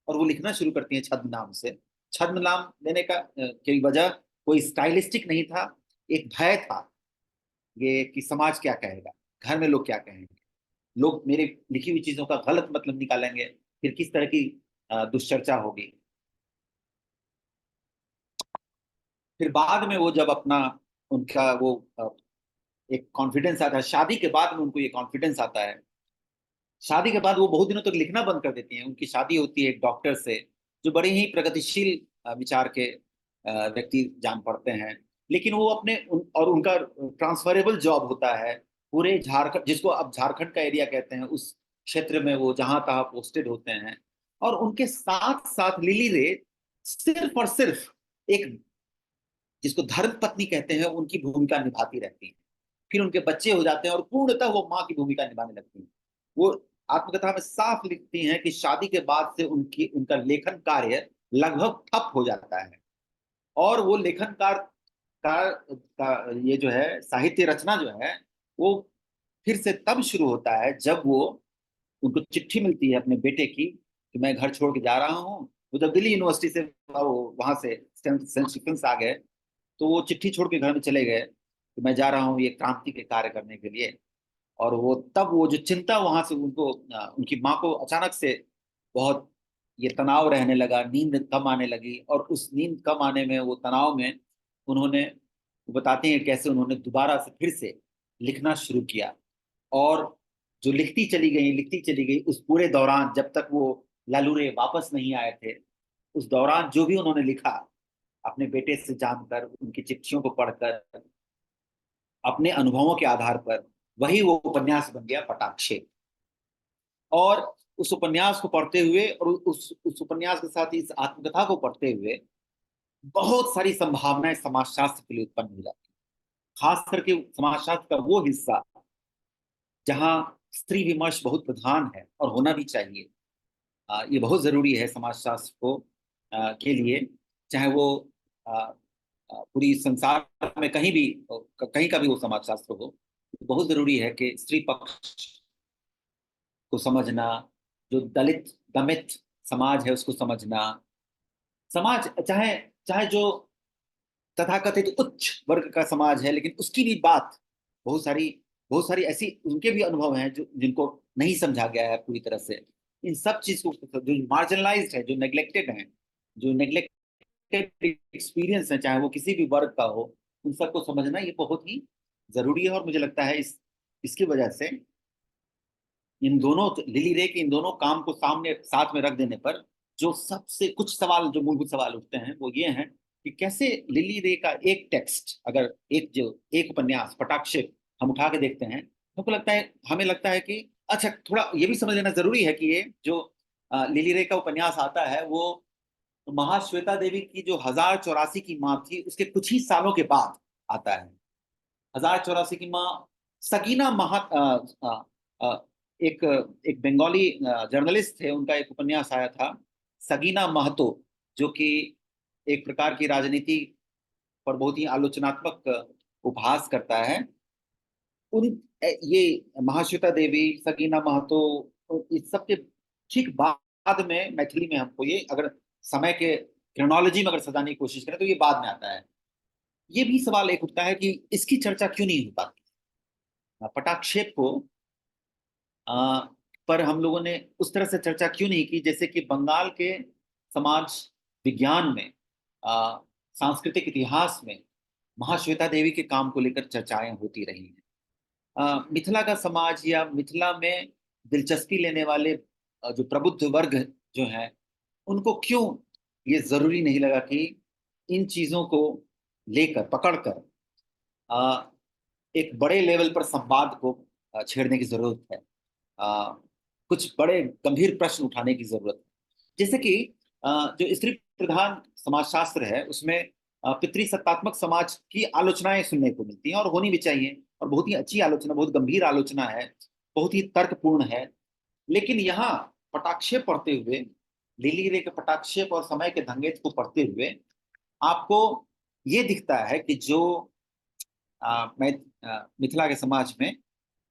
और वो लिखना शुरू करती हैं छद्म नाम से। छद्म नाम देने का की वजह कोई स्टाइलिस्टिक नहीं था, एक भय था ये कि समाज क्या कहेगा, घर में लोग क्या कहेंगे, लोग मेरे लिखी हुई चीजों का गलत मतलब निकालेंगे, फिर किस तरह की दुश्चर्चा होगी। फिर बाद में वो जब अपना उनका वो एक कॉन्फिडेंस आता है, शादी के बाद में उनको ये कॉन्फिडेंस आता है। शादी के बाद वो बहुत दिनों तक लिखना बंद कर देती हैं। उनकी शादी होती है एक डॉक्टर से जो बड़े ही प्रगतिशील विचार के व्यक्ति जान पड़ते हैं। लेकिन वो और उनका ट्रांसफरेबल जॉब होता है पूरे झारखंड, जिसको अब झारखंड का एरिया कहते हैं, उस क्षेत्र में वो जहां तहां पोस्टेड होते हैं। और उनके साथ साथ लिली रे सिर्फ और सिर्फ एक, जिसको धर्म पत्नी कहते हैं, उनकी भूमिका निभाती रहती है। फिर उनके बच्चे हो जाते हैं और पूर्णतः वो माँ की भूमिका निभाने लगती हैं। वो आत्मकथा में साफ लिखती हैं कि शादी के बाद से उनका लेखन कार्य लगभग ठप हो जाता है। और वो लेखन का ये जो है साहित्य रचना जो है वो फिर से तब शुरू होता है जब उनको चिट्ठी मिलती है अपने बेटे की कि मैं घर छोड़ के जा रहा हूँ। वो जब दिल्ली यूनिवर्सिटी से वहां से सेंट स्टीफेंस आ गए तो वो चिट्ठी छोड़ के घर में चले गए कि मैं जा रहा हूँ ये क्रांति के कार्य करने के लिए। और वो तब वो जो चिंता वहां से उनको उनकी माँ को अचानक से बहुत ये तनाव रहने लगा, नींद कम आने लगी। और उस नींद कम आने में, वो तनाव में, उन्होंने, वो बताते हैं कैसे उन्होंने दोबारा से फिर से लिखना शुरू किया। और जो लिखती चली गई उस पूरे दौरान, जब तक वो लालूरे वापस नहीं आए थे, उस दौरान जो भी उन्होंने लिखा अपने बेटे से जानकर, उनकी चिट्ठियों को पढ़कर, अपने अनुभवों के आधार पर, वही वो उपन्यास बन गया पटाक्षेप। और उस उपन्यास को पढ़ते हुए और उस उपन्यास के साथ इस आत्मकथा को पढ़ते हुए बहुत सारी संभावनाएं समाजशास्त्र के लिए उत्पन्न हो जाती है। खास करके समाजशास्त्र का वो हिस्सा जहां स्त्री विमर्श बहुत प्रधान है और होना भी चाहिए। ये बहुत जरूरी है समाजशास्त्र को के लिए, चाहे वो पूरी संसार में कहीं का भी वो समाजशास्त्र हो। बहुत जरूरी है कि स्त्री पक्ष को समझना, जो दलित दमित समाज है उसको समझना, समाज चाहे चाहे जो तथाकथित उच्च वर्ग का समाज है, लेकिन उसकी भी बात, बहुत सारी ऐसी उनके भी अनुभव हैं जो जिनको नहीं समझा गया है पूरी तरह से। इन सब चीज को, जो मार्जिनलाइज्ड है, जो नेग्लेक्टेड है, जो नेग्लेक्टेड एक्सपीरियंस है, चाहे वो किसी भी वर्ग का हो, उन सबको समझना ये बहुत ही जरूरी है। और मुझे लगता है इसकी वजह से इन दोनों, लिली रे के इन दोनों काम को सामने साथ में रख देने पर जो सबसे कुछ सवाल, जो मूलभूत सवाल उठते हैं वो ये हैं कि कैसे लिली रे का एक टेक्स्ट, अगर एक उपन्यास पटाक्षेप हम उठा के देखते हैं, हमको लगता है, हमें लगता है कि अच्छा, थोड़ा ये भी समझ लेना जरूरी है कि ये जो लिली रे का उपन्यास आता है वो महाश्वेता देवी की जो 1084 की माँ थी उसके कुछ ही सालों के बाद आता है। 1084 की माँ सकीना एक एक बंगाली जर्नलिस्ट थे, उनका एक उपन्यास आया था सगीना महतो, जो कि एक प्रकार की राजनीति पर बहुत ही आलोचनात्मक उपहास करता है। उन ये महाश्वेता देवी, सगीना महतो, इस सब के ठीक बाद में मैथिली में हमको ये, अगर समय के क्रोनोलॉजी में अगर सजाने की कोशिश करें तो ये बाद में आता है। ये भी सवाल एक उठता है कि इसकी चर्चा क्यों नहीं हो पाती। पटाक्षेप को आ, पर हम लोगों ने उस तरह से चर्चा क्यों नहीं की जैसे कि बंगाल के समाज विज्ञान में, सांस्कृतिक इतिहास में महाश्वेता देवी के काम को लेकर चर्चाएं होती रही हैं। मिथिला का समाज या मिथिला में दिलचस्पी लेने वाले जो प्रबुद्ध वर्ग जो हैं, उनको क्यों ये जरूरी नहीं लगा कि इन चीजों को लेकर पकड़कर एक बड़े लेवल पर संवाद को छेड़ने की जरूरत है। आ, कुछ बड़े गंभीर प्रश्न उठाने की जरूरत है। जैसे कि जो स्त्री प्रधान समाजशास्त्र है उसमें पितृसत्तात्मक समाज की आलोचनाएं सुनने को मिलती हैं और होनी भी चाहिए, और बहुत ही अच्छी आलोचना, बहुत गंभीर आलोचना है, बहुत ही तर्कपूर्ण है। लेकिन यहाँ पटाक्षेप पढ़ते हुए, लिली रे के पटाक्षेप और समय के धंगेत को पढ़ते हुए आपको ये दिखता है कि जो मिथिला के समाज में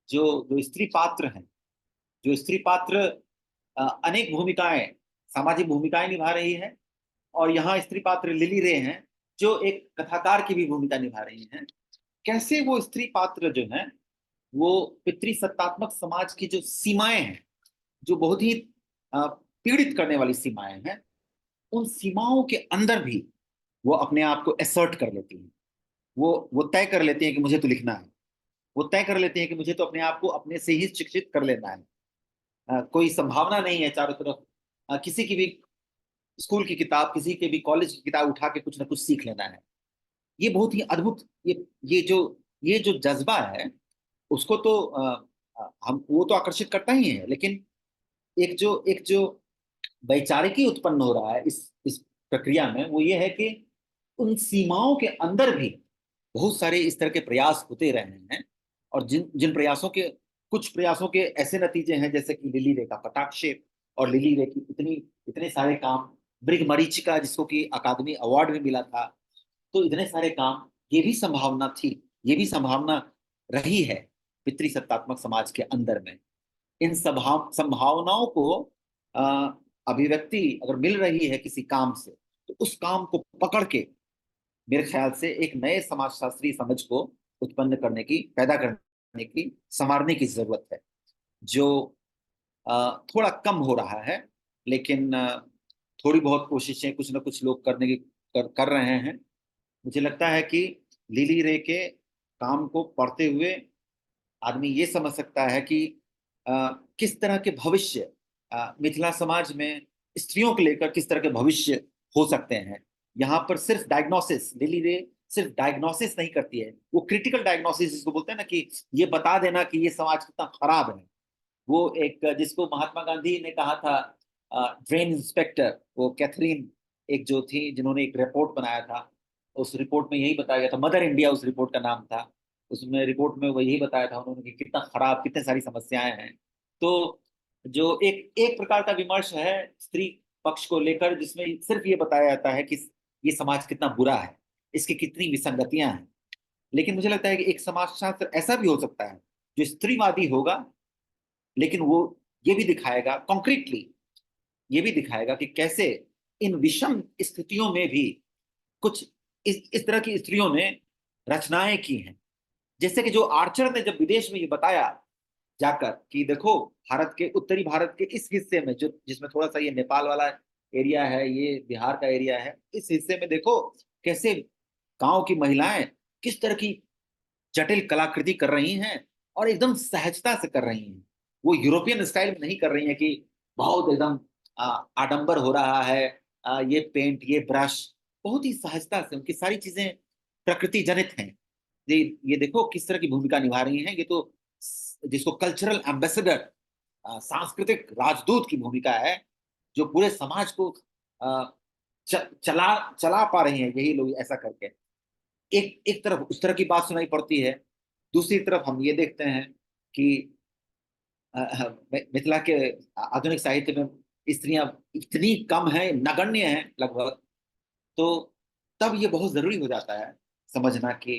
जो जो स्त्री पात्र हैं, जो स्त्री पात्र अनेक भूमिकाएं, सामाजिक भूमिकाएं निभा रही है, और यहाँ स्त्री पात्र लिली रे हैं जो एक कथाकार की भी भूमिका निभा रही हैं। कैसे वो स्त्री पात्र जो है वो पितृसत्तात्मक समाज की जो सीमाएं हैं, जो बहुत ही पीड़ित करने वाली सीमाएं हैं, उन सीमाओं के अंदर भी वो अपने आप को एसर्ट कर लेती हैं। वो तय कर लेती हैं कि मुझे तो लिखना है। वो तय कर लेती हैं कि मुझे तो अपने आप को अपने से ही शिक्षित कर लेना है। कोई संभावना नहीं है चारों तरफ किसी की भी स्कूल की किताब, किसी के भी कॉलेज की किताब उठा के कुछ ना कुछ सीख लेना है। ये बहुत ही अद्भुत, ये जो जज्बा है उसको तो हम वो तो आकर्षित करता ही है, लेकिन एक जो वैचारिकी उत्पन्न हो रहा है इस प्रक्रिया में, वो ये है कि उन सीमाओं के अंदर भी बहुत सारे इस तरह के प्रयास होते रहे हैं, और जिन जिन प्रयासों के, कुछ प्रयासों के ऐसे नतीजे हैं जैसे कि लिली रे का कटाक्षेप और लिली रे की इतने सारे काम, मरीचिका जिसको कि अकादमी अवार्ड भी मिला था। तो इतने सारे काम, ये भी संभावना थी, ये भी संभावना रही है पितृसत्तात्मक समाज के अंदर में। इन संभावनाओं को अ, अभिव्यक्ति अगर मिल रही है किसी काम से, तो उस काम को पकड़ के मेरे ख्याल से एक नए समाजशास्त्री समझ को उत्पन्न करने की, पैदा करने की, संवारने की जरूरत है, जो थोड़ा कम हो रहा है। लेकिन थोड़ी बहुत कोशिशें कुछ ना कुछ लोग करने की कर रहे हैं। मुझे लगता है कि लिली रे के काम को पढ़ते हुए आदमी ये समझ सकता है कि किस तरह के भविष्य मिथिला समाज में स्त्रियों को लेकर किस तरह के भविष्य हो सकते हैं। यहाँ पर सिर्फ डायग्नोसिस, लिली रे सिर्फ डायग्नोसिस नहीं करती है, वो क्रिटिकल डायग्नोसिस जिसको बोलते हैं ना, कि ये बता देना कि ये समाज कितना खराब है। वो एक जिसको महात्मा गांधी ने कहा था ड्रेन इंस्पेक्टर, वो कैथरीन एक जो थी जिन्होंने एक रिपोर्ट बनाया था, उस रिपोर्ट में यही बताया गया था, मदर इंडिया उस रिपोर्ट का नाम था। उसमें रिपोर्ट में वो यही बताया था उन्होंने कि कितना खराब, कितने सारी समस्याएं हैं। तो जो एक एक प्रकार का विमर्श है स्त्री पक्ष को लेकर, जिसमें सिर्फ ये बताया जाता है कि ये समाज कितना बुरा है, इसकी कितनी विसंगतियां हैं। लेकिन मुझे लगता है कि एक समाजशास्त्र ऐसा भी हो सकता है जो स्त्रीवादी होगा, लेकिन वो ये भी दिखाएगा कॉन्क्रीटली, ये भी दिखाएगा कि कैसे इन विषम स्थितियों में भी कुछ इस तरह की स्त्रियों ने रचनाएं की हैं। जैसे कि जो आर्चर ने जब विदेश में ये बताया जाकर कि देखो भारत के, उत्तरी भारत के इस हिस्से में, जो जिसमें थोड़ा सा ये नेपाल वाला एरिया है, ये बिहार का एरिया है, इस हिस्से में देखो कैसे गांव की महिलाएं किस तरह की जटिल कलाकृति कर रही हैं, और एकदम सहजता से कर रही हैं। वो यूरोपियन स्टाइल में नहीं कर रही हैं कि बहुत एकदम आडंबर हो रहा है, ये पेंट, ये ब्रश, बहुत ही सहजता से उनकी सारी चीजें प्रकृति जनित हैं। ये देखो किस तरह की भूमिका निभा रही हैं। ये तो जिसको कल्चरल एम्बेसडर, सांस्कृतिक राजदूत की भूमिका है, जो पूरे समाज को चला चला पा रही हैं यही लोग ऐसा करके। एक एक तरफ उस तरह की बात सुनाई पड़ती है, दूसरी तरफ हम ये देखते हैं कि मिथिला के आधुनिक साहित्य में स्त्रियां इतनी कम हैं, नगण्य हैं लगभग। तो तब ये बहुत जरूरी हो जाता है समझना कि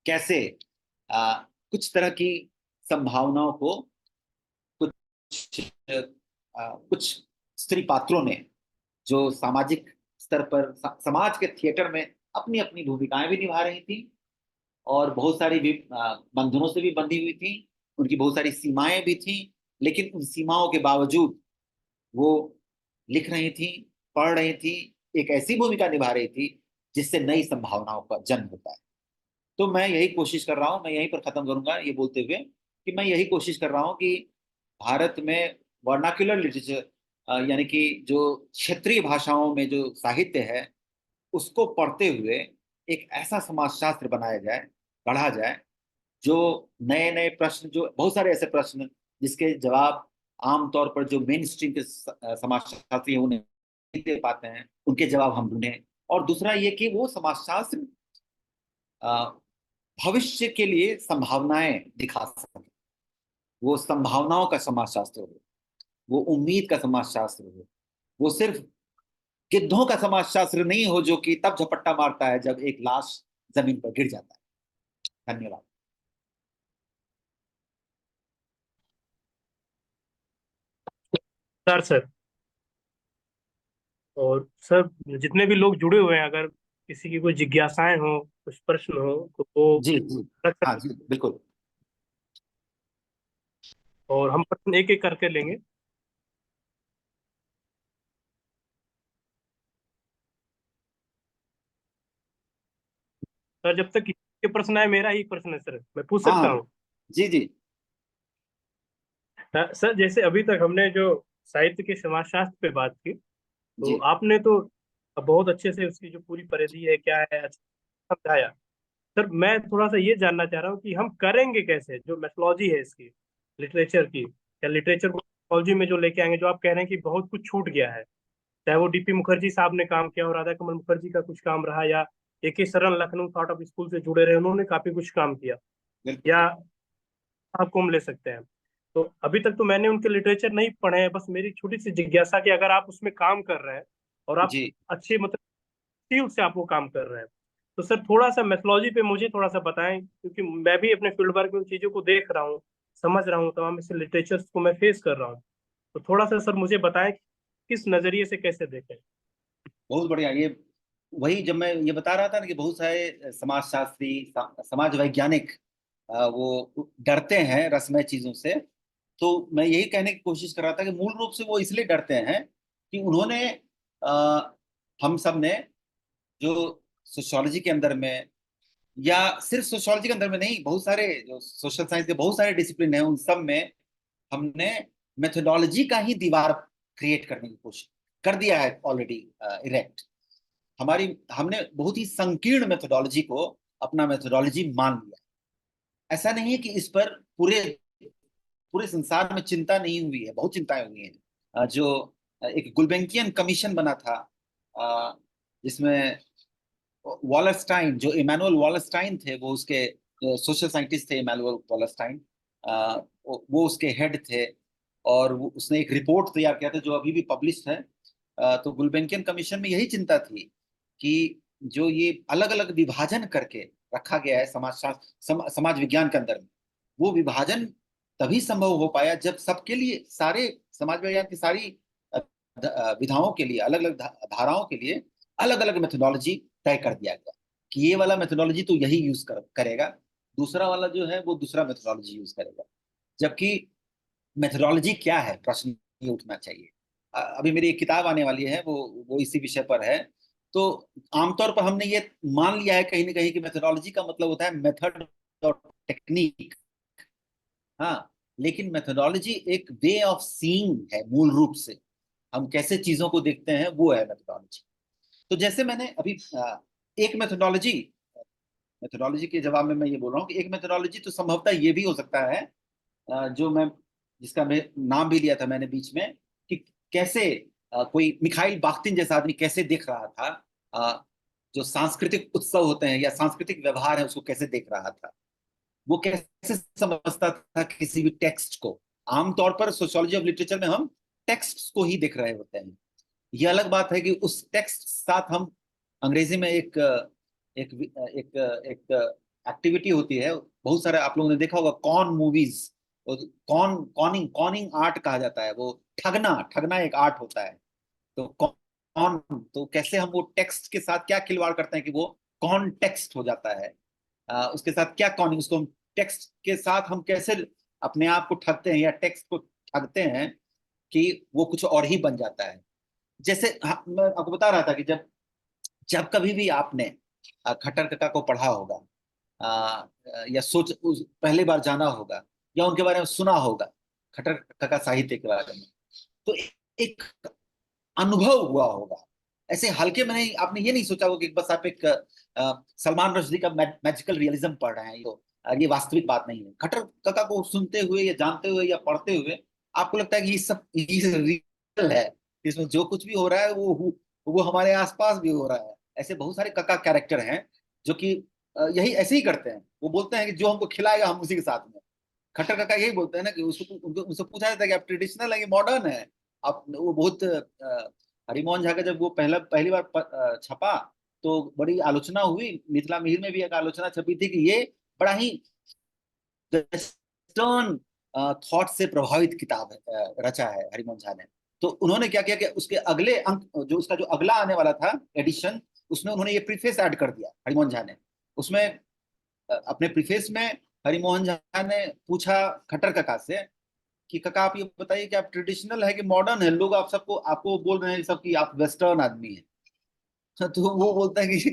कैसे कुछ तरह की संभावनाओं को कुछ कुछ स्त्री पात्रों ने, जो सामाजिक स्तर पर समाज के थिएटर में अपनी अपनी भूमिकाएं भी निभा रही थी, और बहुत सारी भी बंधनों से भी बंधी हुई थी, उनकी बहुत सारी सीमाएं भी थी, लेकिन उन सीमाओं के बावजूद वो लिख रही थी, पढ़ रही थी, एक ऐसी भूमिका निभा रही थी जिससे नई संभावनाओं का जन्म होता है। तो मैं यही कोशिश कर रहा हूँ, मैं यहीं पर खत्म करूंगा ये बोलते हुए कि मैं यही कोशिश कर रहा हूँ कि भारत में वर्नाक्युलर लिटरेचर यानी कि जो क्षेत्रीय भाषाओं में जो साहित्य है उसको पढ़ते हुए एक ऐसा समाजशास्त्र बनाया जाए, पढ़ा जाए, जो नए नए प्रश्न, जो बहुत सारे ऐसे प्रश्न जिसके जवाब आमतौर पर जो मेन स्ट्रीम के समाजशास्त्री हैं उन्हें नहीं दे पाते हैं, उनके जवाब हम ढूंढें। और दूसरा ये कि वो समाजशास्त्र भविष्य के लिए संभावनाएं दिखा सके, वो संभावनाओं का समाजशास्त्र हो, वो उम्मीद का समाजशास्त्र हो, वो सिर्फ गिद्धों का समाजशास्त्र नहीं हो जो कि तब झपट्टा मारता है जब एक लाश जमीन पर गिर जाता है। धन्यवाद। सर और सर, जितने भी लोग जुड़े हुए हैं, अगर किसी की कोई जिज्ञासाएं हो, कुछ प्रश्न हो, तो वो जी जी। रख हाँ सकते जी बिल्कुल। हैं और हम प्रश्न एक एक करके लेंगे। सर, जब तक किसी के प्रश्न आए, मेरा ही प्रश्न है सर, मैं पूछ हाँ सकता हाँ। हूँ? जी जी। हाँ, सर, जैसे अभी तक हमने जो साहित्य के समाजशास्त्र पे बात की, तो जी आपने तो बहुत अच्छे से उसकी जो पूरी परिधि है क्या है अच्छा समझाया। सर, मैं थोड़ा सा ये जानना चाह रहा हूँ कि हम करेंगे कैसे, जो मेथोलॉजी है इसकी, लिटरेचर की, या लिटरेचर को मेथोलॉजी में जो लेके आएंगे, जो आप कह रहे हैं कि बहुत कुछ छूट गया है, चाहे वो डीपी मुखर्जी साहब ने काम किया और राधा कमल मुखर्जी का कुछ काम रहा, या ए के शरण लखनऊ थॉट ऑफ स्कूल से जुड़े रहे, उन्होंने काफी कुछ काम किया, बिल्कुल। या आपको हम ले सकते हैं। तो अभी तक तो मैंने उनके लिटरेचर नहीं पढ़े हैं, बस मेरी छोटी सी जिज्ञासा कि अगर आप उसमें काम कर रहे हैं और आप जी अच्छे मतलब फील्ड से आप वो काम कर रहे हैं, तो सर थोड़ा सा मेथोलॉजी पे मुझे थोड़ा सा बताएं, क्योंकि मैं भी अपने फील्ड वर्क में उन चीजों को देख रहा हूँ, समझ रहा हूँ, तमाम ऐसे लिटरेचर्स को मैं फेस कर रहा हूँ। तो थोड़ा सा सर मुझे बताएं कि किस नजरिए से कैसे देखें। बहुत बढ़िया। ये वही जब मैं ये बता रहा था ना कि बहुत सारे समाजशास्त्री, समाज वैज्ञानिक वो डरते हैं रसमय चीजों से। तो मैं यही कहने की कोशिश कर रहा था कि मूल रूप से वो इसलिए डरते हैं कि उन्होंने हम सब ने जो सोशियोलॉजी के अंदर में, या सिर्फ सोशियोलॉजी के अंदर में नहीं, बहुत सारे जो सोशल साइंस के बहुत सारे डिसिप्लिन हैं उन सब में हमने मेथोडोलॉजी का ही दीवार क्रिएट करने की कोशिश कर दिया है ऑलरेडी इरेक्ट। हमारी हमने बहुत ही संकीर्ण मेथोडोलॉजी को अपना मेथोडोलॉजी मान लिया। ऐसा नहीं है कि इस पर पूरे पूरे संसार में चिंता नहीं हुई है, बहुत चिंताएं हुई हैं। जो एक गुलबेंकियन कमीशन बना था, जिसमें वॉलस्टाइन, जो इमानुअल वॉलस्टाइन थे, वो उसके सोशल साइंटिस्ट थे, इमानुअल वॉलस्टाइन, वो उसके हेड थे। और उसने एक रिपोर्ट तैयार किया था जो अभी भी पब्लिश है। तो गुलबेंकियन कमीशन में यही चिंता थी कि जो ये अलग अलग विभाजन करके रखा गया है समाजशास्त्र, समाज विज्ञान के अंदर में, वो विभाजन तभी संभव हो पाया जब सबके लिए, सारे समाज विज्ञान की सारी विधाओं के लिए, अलग अलग धाराओं के लिए अलग अलग मेथोडोलॉजी तय कर दिया गया कि ये वाला मेथोडोलॉजी तो यही यूज करेगा, दूसरा वाला जो है वो दूसरा मेथोडोलॉजी यूज करेगा। जबकि मेथोडोलॉजी क्या है, प्रश्न ये उठना चाहिए। अभी मेरी एक किताब आने वाली है, वो इसी विषय पर है। तो आमतौर पर हमने ये मान लिया है कहीं ना कहीं कि मेथोडोलॉजी का मतलब होता है मेथड और टेक्निक। हाँ, लेकिन मेथोडोलॉजी एक वे ऑफ सीइंग है, मूल रूप से हम कैसे चीजों को देखते हैं वो है मेथोडोलॉजी। तो जैसे मैंने अभी एक मेथोडोलॉजी मेथोडोलॉजी के जवाब में मैं ये बोल रहा हूँ कि एक मेथोडोलॉजी तो संभवतः ये भी हो सकता है, जो मैं जिसका मैं नाम भी लिया था मैंने बीच में, कि कैसे कोई मिखाइल बाख्तिन जैसा आदमी कैसे देख रहा था, जो सांस्कृतिक उत्सव होते हैं या सांस्कृतिक व्यवहार है उसको कैसे देख रहा था, वो कैसे समझता था किसी भी टेक्स्ट को। आमतौर पर सोशियोलॉजी ऑफ लिटरेचर में हम टेक्स्ट को ही देख रहे होते हैं। ये अलग बात है कि उस टेक्स्ट साथ हम, अंग्रेजी में एक एक एक एक्टिविटी होती है, बहुत सारे आप लोगों ने देखा होगा, कॉन मूवीज, कॉनिंग कॉनिंग आर्ट कहा जाता है, वो ठगना ठगना एक आर्ट होता है। तो कौन, तो कैसे हम वो टेक्स्ट के साथ क्या खिलवाड़ करते हैं कि वो कौन टेक्स्ट हो जाता है, उसके साथ क्या कॉनिंग, उसको हम टेक्स्ट के साथ हम कैसे अपने आप को ठगते हैं या टेक्स्ट को ठगते हैं कि वो कुछ और ही बन जाता है। जैसे मैं आपको बता रहा था कि जब जब कभी भी आपने खट्टर कका को पढ़ा होगा, या पहली बार जाना होगा या उनके बारे में सुना होगा, खट्टर कका साहित्य के बारे में, तो एक अनुभव हुआ होगा। ऐसे हल्के में नहीं, आपने ये नहीं सोचा होगा कि बस आप एक सलमान रुश्दी का मैजिकल रियलिज्म पढ़ रहे हैं। ये वास्तविक बात नहीं है। खट्टर काका को सुनते हुए या जानते हुए या पढ़ते हुए आपको लगता है कि ये सब रियल है, इसमें जो कुछ भी हो रहा है वो हमारे आसपास भी हो रहा है। ऐसे बहुत सारे काका कैरेक्टर हैं जो कि यही ऐसे ही करते हैं। वो बोलते हैं कि जो हमको खिलाएगा हम उसी के साथ में। खट्टर काका यही बोलते हैं ना कि उनसे पूछा जाता है कि आप ट्रेडिशनल है कि मॉडर्न है। आप वो बहुत हरिमोहन झा का जब वो पहली बार छपा तो बड़ी आलोचना हुई। मिथिला मीर में भी एक आलोचना छपी थी कि ये बड़ा ही वेस्टर्न थॉट से प्रभावित किताब रचा है हरिमोहन झा ने। तो उन्होंने क्या किया कि उसके अगले अंक, जो उसका जो अगला आने वाला था एडिशन, उसमें उन्होंने ये प्रीफेस ऐड कर दिया हरिमोहन झा ने। उसमें अपने प्रीफेस में हरिमोहन झा ने पूछा खट्टर काका से कि काका आप ये बताइए कि आप ट्रेडिशनल है कि मॉडर्न है। लोग आप सबको आपको बोल रहे हैं सब कि आप वेस्टर्न आदमी हैं। तो वो बोलता है कि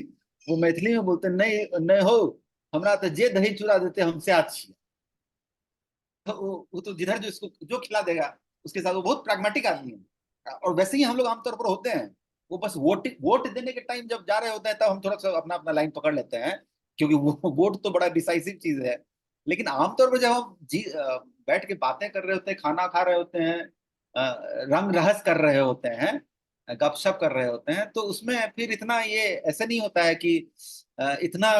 वो मैथिली में बोलते हैं, नहीं नहीं हो, हमरा तो जे दही चूड़ा देते हमसे अच्छी। तो वो तो जिधर जो इसको जो खिला देगा उसके साथ, वो बहुत प्रैग्मेटिक आदमी है। और वैसे ही हम लोग आमतौर पर होते हैं। वो बस वोट वोट देने के टाइम जब जा रहे होते हैं तब हम थोड़ा सा अपना अपना लाइन पकड़ लेते हैं, क्योंकि वो वोट तो बड़ा डिसाइसिव चीज है। लेकिन आमतौर पर जब हम बैठ के बातें कर रहे होते हैं, खाना खा रहे होते हैं, रंग रहस कर रहे होते हैं, गपशप कर रहे होते हैं, तो उसमें फिर इतना ये ऐसा नहीं होता है कि इतना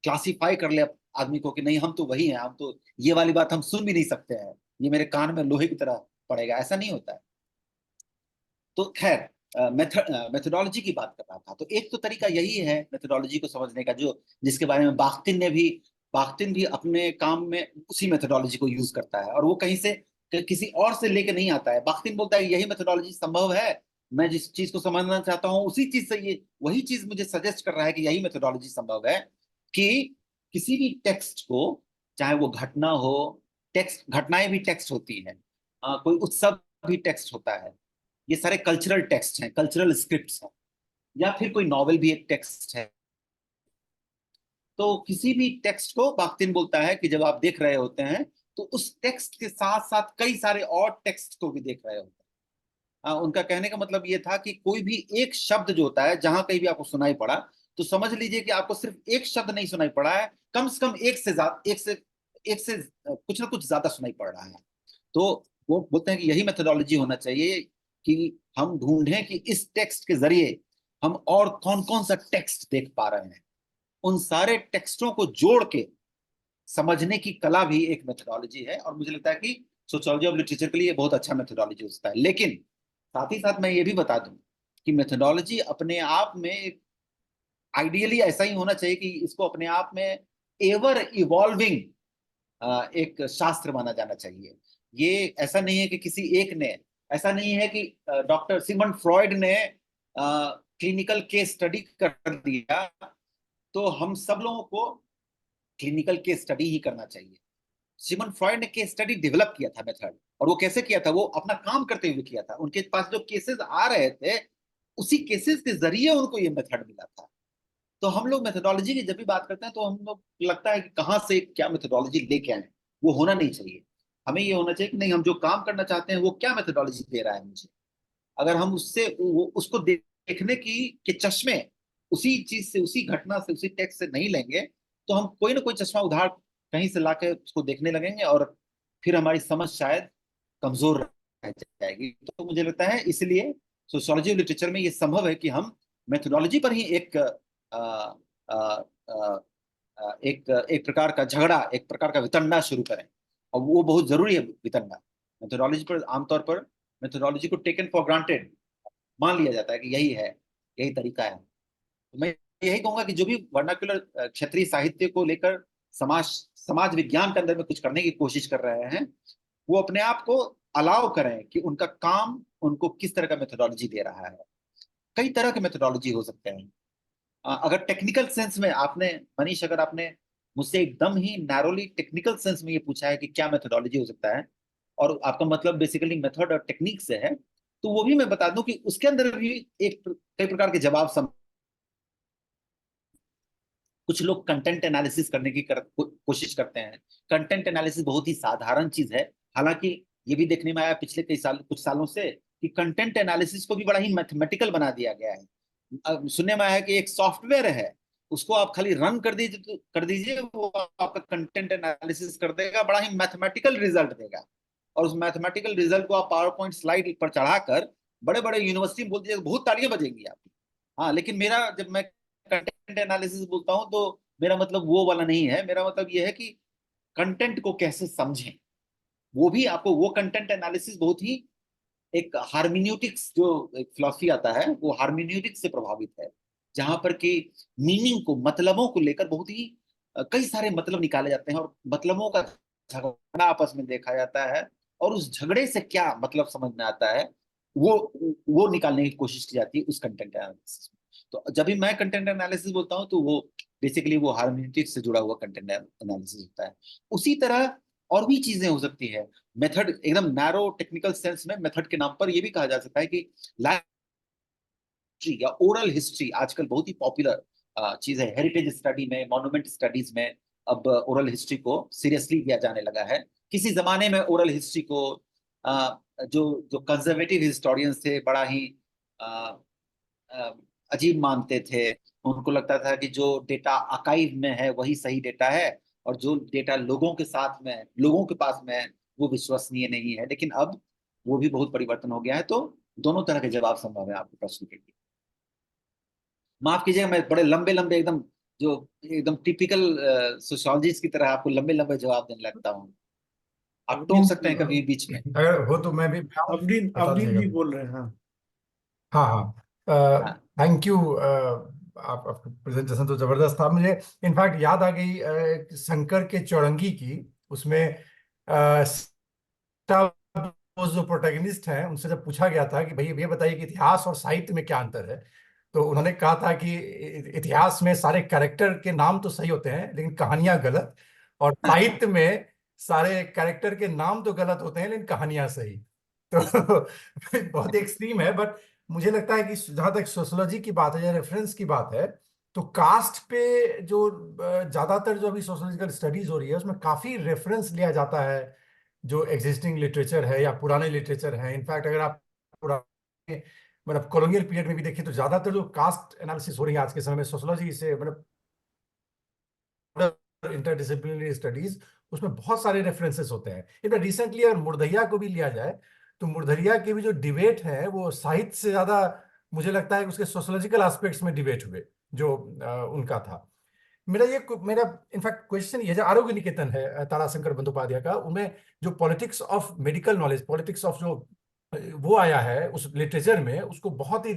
क्लासिफाई कर ले आदमी को कि नहीं हम तो वही हैं, हम तो ये वाली बात हम सुन भी नहीं सकते हैं, ये मेरे कान में लोहे की तरह पड़ेगा, ऐसा नहीं होता है। तो खैर मेथोडोलॉजी की बात कर रहा था। तो एक तो तरीका यही है मेथोडोलॉजी को समझने का, जो जिसके बारे में बाख्तिन भी अपने काम में उसी मेथोडोलॉजी को यूज करता है, और वो कहीं से किसी और से लेके नहीं आता है। बाख्तिन बोलता है यही मेथोडोलॉजी संभव है, मैं जिस चीज को समझना चाहता हूँ उसी चीज से ये वही चीज मुझे सजेस्ट कर रहा है कि यही मेथोडोलॉजी संभव है। कि किसी भी टेक्स्ट को, चाहे वो घटना हो, टेक्स्ट घटनाएं भी टेक्स्ट होती हैं, कोई उत्सव भी टेक्स्ट होता है, ये सारे कल्चरल टेक्स्ट हैं, कल्चरल स्क्रिप्ट्स हैं, या फिर कोई नॉवेल भी एक टेक्स्ट है। तो किसी भी टेक्स्ट को बाख्तिन बोलता है कि जब आप देख रहे होते हैं तो उस टेक्स्ट के साथ साथ कई सारे और टेक्स्ट को भी देख रहे होते हैं। उनका कहने का मतलब ये था कि कोई भी एक शब्द जो होता है, जहां कहीं भी आपको सुनाई पड़ा, तो समझ लीजिए कि आपको सिर्फ एक शब्द नहीं सुनाई पड़ा है, कम से कम एक से कुछ ना कुछ ज्यादा सुनाई पड़ रहा है। तो वो बोलते हैं कि यही मेथोडोलॉजी होना चाहिए कि हम ढूंढें कि इस टेक्स्ट के जरिए हम और कौन कौन सा टेक्स्ट देख पा रहे हैं। उन सारे टेक्स्टों को जोड़ के समझने की कला भी एक मेथोडोलॉजी है, और मुझे लगता है कि सोशियोलॉजी ऑफ लिटरेचर के लिए बहुत अच्छा मेथोडोलॉजी हो सकता है। लेकिन साथ ही साथ मैं ये भी बता दूं कि मेथोडोलॉजी अपने आप में आइडियली ऐसा ही होना चाहिए कि इसको अपने आप में एवर इवॉल्विंग एक शास्त्र माना जाना चाहिए। ये ऐसा नहीं है कि किसी एक ने, ऐसा नहीं है कि डॉक्टर सिगमंड फ्रॉइड ने क्लिनिकल केस स्टडी कर दिया तो हम सब लोगों को क्लिनिकल केस स्टडी ही करना चाहिए। सिगमंड फ्रॉइड ने केस स्टडी डेवलप किया था मेथड, और वो कैसे किया था, वो अपना काम करते हुए किया था। उनके पास जो केसेस आ रहे थे उसी केसेस के जरिए उनको ये मेथड मिला था। तो हम लोग मेथोडोलॉजी की जब भी बात करते हैं तो हम लोग लगता है कि कहाँ से क्या मेथोडोलॉजी लेके आए, वो होना नहीं चाहिए। हमें ये होना चाहिए कि नहीं, हम जो काम करना चाहते हैं वो क्या मेथोडोलॉजी दे रहा है मुझे। अगर हम उससे उसको देखने की के चश्मे उसी चीज से, उसी घटना से, उसी टेक्स्ट से नहीं लेंगे, तो हम कोई ना कोई चश्मा उधार कहीं से लाके उसको देखने लगेंगे, और फिर हमारी समझ शायद कमजोर रह जाएगी। तो मुझे लगता है इसलिए सोशियोलॉजी और लिटरेचर में ये संभव है कि हम मेथोडोलॉजी पर ही आ, आ, आ, एक प्रकार का झगड़ा, एक प्रकार का वितंडा शुरू करें। और वो बहुत जरूरी है वितंडा। मेथोडोलॉजी पर आमतौर पर मेथोडोलॉजी को टेकन फॉर ग्रांटेड मान लिया जाता है कि यही है, यही तरीका है। तो मैं यही कहूंगा कि जो भी वर्नाक्युलर क्षेत्रीय साहित्य को लेकर समाज समाज विज्ञान के अंदर में कुछ करने की कोशिश कर रहे हैं, वो अपने आप को अलाउ करें कि उनका काम उनको किस तरह का मेथोडोलॉजी दे रहा है। कई तरह के मेथोडोलॉजी हो सकते हैं। अगर टेक्निकल सेंस में आपने, मनीष, अगर आपने मुझसे एकदम ही नैरोली टेक्निकल सेंस में ये पूछा है कि क्या मेथोडोलॉजी हो सकता है, और आपका मतलब बेसिकली मेथड और टेक्निक से है, तो वो भी मैं बता दूं कि उसके अंदर भी एक कई प्रकार के जवाब कुछ लोग कंटेंट एनालिसिस करने की कोशिश करते हैं। कंटेंट एनालिसिस बहुत ही साधारण चीज है। हालांकि ये भी देखने में आया पिछले कुछ सालों से कि कंटेंट एनालिसिस को भी बड़ा ही मैथमेटिकल बना दिया गया है। अब सुनने में आया कि एक सॉफ्टवेयर है, उसको आप खाली रन कर दीजिए, वो आपका कंटेंट एनालिसिस कर देगा, बड़ा ही मैथमेटिकल रिजल्ट देगा। और उस मैथमेटिकल रिजल्ट को आप पावर पॉइंट स्लाइड पर चढ़ाकर बड़े बड़े यूनिवर्सिटी में बोल दीजिए, बहुत तालियां बजेंगी आपकी। हाँ, लेकिन मेरा जब मैं कंटेंट एनालिसिस बोलता हूँ तो मेरा मतलब वो वाला नहीं है। मेरा मतलब ये है कि कंटेंट को कैसे समझें, वो भी आपको वो कंटेंट एनालिसिस बहुत ही एक हार्मेन्यूटिक्स जो एक फिलॉसफी आता है, वो हार्मेन्यूटिक्स से प्रभावित है, जहां पर कि मीनिंग को, मतलबों को लेकर बहुत ही कई सारे मतलब निकाले जाते हैं और मतलबों का झगड़ा आपस में देखा जाता है, और उस झगड़े से क्या मतलब समझ में आता है वो वो निकालने की कोशिश की जाती है उस कंटेंट एनालिसिस में। तो जब भी मैं कंटेंट एनालिसिस बोलता हूँ तो वो बेसिकली वो हार्मेन्यूटिक्स से जुड़ा हुआ कंटेंट एनालिसिस होता है। उसी तरह और भी चीजें हो सकती है। मेथड एकदम नैरो टेक्निकल सेंस में मेथड के नाम पर यह भी कहा जा सकता है कि हिस्ट्री या ओरल हिस्ट्री आजकल बहुत ही पॉपुलर चीज है। हेरिटेज स्टडी में, मॉन्यूमेंट स्टडीज में अब ओरल हिस्ट्री को सीरियसली लिया जाने लगा है। किसी जमाने में ओरल हिस्ट्री को जो जो कंजर्वेटिव हिस्टोरियंस थे बड़ा ही अजीब मानते थे। उनको लगता था कि जो डेटा आर्काइव में है वही सही डेटा है, और जो डेटा लोगों के साथ में, लोगों के पास में है, वो विश्वसनीय नहीं है। लेकिन अब वो भी बहुत परिवर्तन हो गया है। तो दोनों तरह के जवाब संभव है आपके प्रश्न के लिए। माफ कीजिएगा, मैं बड़े लंबे लंबे एकदम जो एकदम टिपिकल सोशियोलॉजिस्ट की तरह आपको लंबे लंबे जवाब देने लगता हूँ। आप टोक अफरीन सकते हैं कभी बीच में। अगर हो तो मैं भी अफरीन बता अफरीन दीजिएगा। जी बोल रहे हैं। हाँ, हाँ हाँ, हाँ, थैंक यू। आपका प्रेजेंटेशन तो जबरदस्त था। मुझे इनफैक्ट याद आ गई शंकर के चौरंगी की। उसमें वो जो प्रोटैगनिस्ट हैं उनसे जब पूछा गया था कि भाई ये बताइए कि इतिहास और साहित्य में क्या अंतर है, तो उन्होंने कहा था कि इतिहास में सारे कैरेक्टर के नाम तो सही होते हैं लेकिन कहानियां गलत, और साहित्य में सारे कैरेक्टर के नाम तो गलत होते हैं लेकिन कहानियां सही। तो बहुत एक्सट्रीम है, बट मुझे लगता है कि जहां तक सोशोलॉजी की बात है या रेफरेंस की बात है, तो कास्ट पे जो ज्यादातर जो अभी सोशोलॉजिकल स्टडीज हो रही है उसमें काफी रेफरेंस लिया जाता है जो एग्जिस्टिंग लिटरेचर है या पुराने लिटरेचर है। इनफैक्ट अगर आप पुराने मतलब कॉलोनियल पीरियड में भी देखें तो ज्यादातर जो कास्ट एनालिसिस हो रही है आज के समय में सोशोलॉजी से, मतलब इंटरडिसिप्लिनरी स्टडीज, उसमें बहुत सारे रेफरेंसेस होते हैं। इनमें रिसेंटली अगर मुर्दहिया को भी लिया जाए तो मुर्दहिया के भी जो डिबेट है वो साहित्य से ज्यादा मुझे लगता है कि उसके सोशोलॉजिकल एस्पेक्ट्स में डिबेट हुए जो उनका था। मेरा इनफैक्ट क्वेश्चन ये जो आरोग्य निकेतन है ताराशंकर बंदोपाध्याय का, उनमें जो politics of medical knowledge, politics of जो वो आया है उस लिटरेचर में, उसको बहुत ही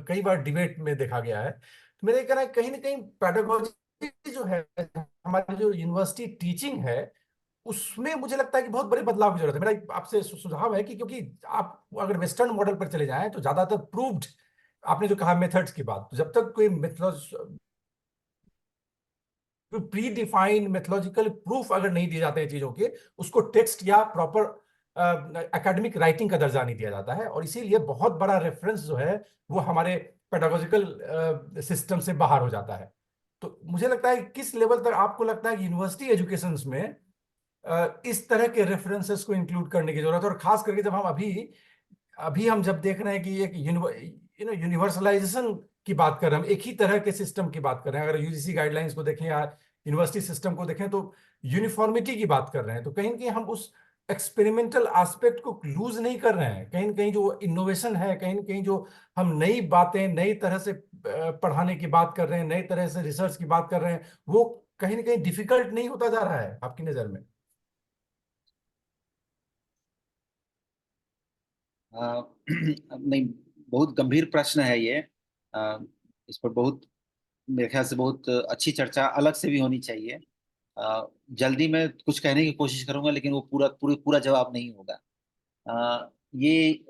कई बार डिबेट में देखा गया है। तो मेरा ये कहना है कहीं ना कहीं पेडागोजी जो है, हमारी जो यूनिवर्सिटी टीचिंग है, उसमें मुझे लगता है कि बहुत बड़े बदलाव की जरूरत है। मेरा आपसे सुझाव है कि क्योंकि आप अगर वेस्टर्न मॉडल पर चले जाएं तो ज्यादातर प्रूव्ड, आपने जो कहा मेथड्स की बात, तो जब तक कोई method pre defined mythological proof अगर नहीं दिए जाते हैं चीजों के, उसको टेक्स्ट या प्रॉपर एकेडमिक राइटिंग का दर्जा नहीं दिया जाता है, और इसीलिए बहुत बड़ा रेफरेंस जो है वो हमारे पेडागोजिकल सिस्टम से बाहर हो जाता है। तो मुझे लगता है किस लेवल तक आपको लगता है कि यूनिवर्सिटी एजुकेशन में इस तरह के रेफरेंसेस को इंक्लूड करने की जरूरत है, और खास करके जब हम अभी अभी हम जब देख रहे हैं कि एक यूनिवर्सलाइजेशन की बात कर रहे हैं, हम एक ही तरह के सिस्टम की बात कर रहे हैं। अगर यूजीसी गाइडलाइंस को देखें या यूनिवर्सिटी सिस्टम को देखें तो यूनिफॉर्मिटी की बात कर रहे हैं, तो कहीं ना कहीं हम उस एक्सपेरिमेंटल एस्पेक्ट को लूज नहीं कर रहे हैं। कहीं ना कहीं जो इनोवेशन है, कहीं ना कहीं जो हम नई बातें, नई तरह से पढ़ाने की बात कर रहे हैं, नई तरह से रिसर्च की बात कर रहे हैं, वो कहीं ना कहीं डिफिकल्ट नहीं होता जा रहा है आपकी नजर में? नहीं, बहुत गंभीर प्रश्न है ये। अ, इस पर बहुत, मेरे ख्याल से बहुत अच्छी चर्चा अलग से भी होनी चाहिए। जल्दी में कुछ कहने की कोशिश करूंगा लेकिन वो पूरा जवाब नहीं होगा। ये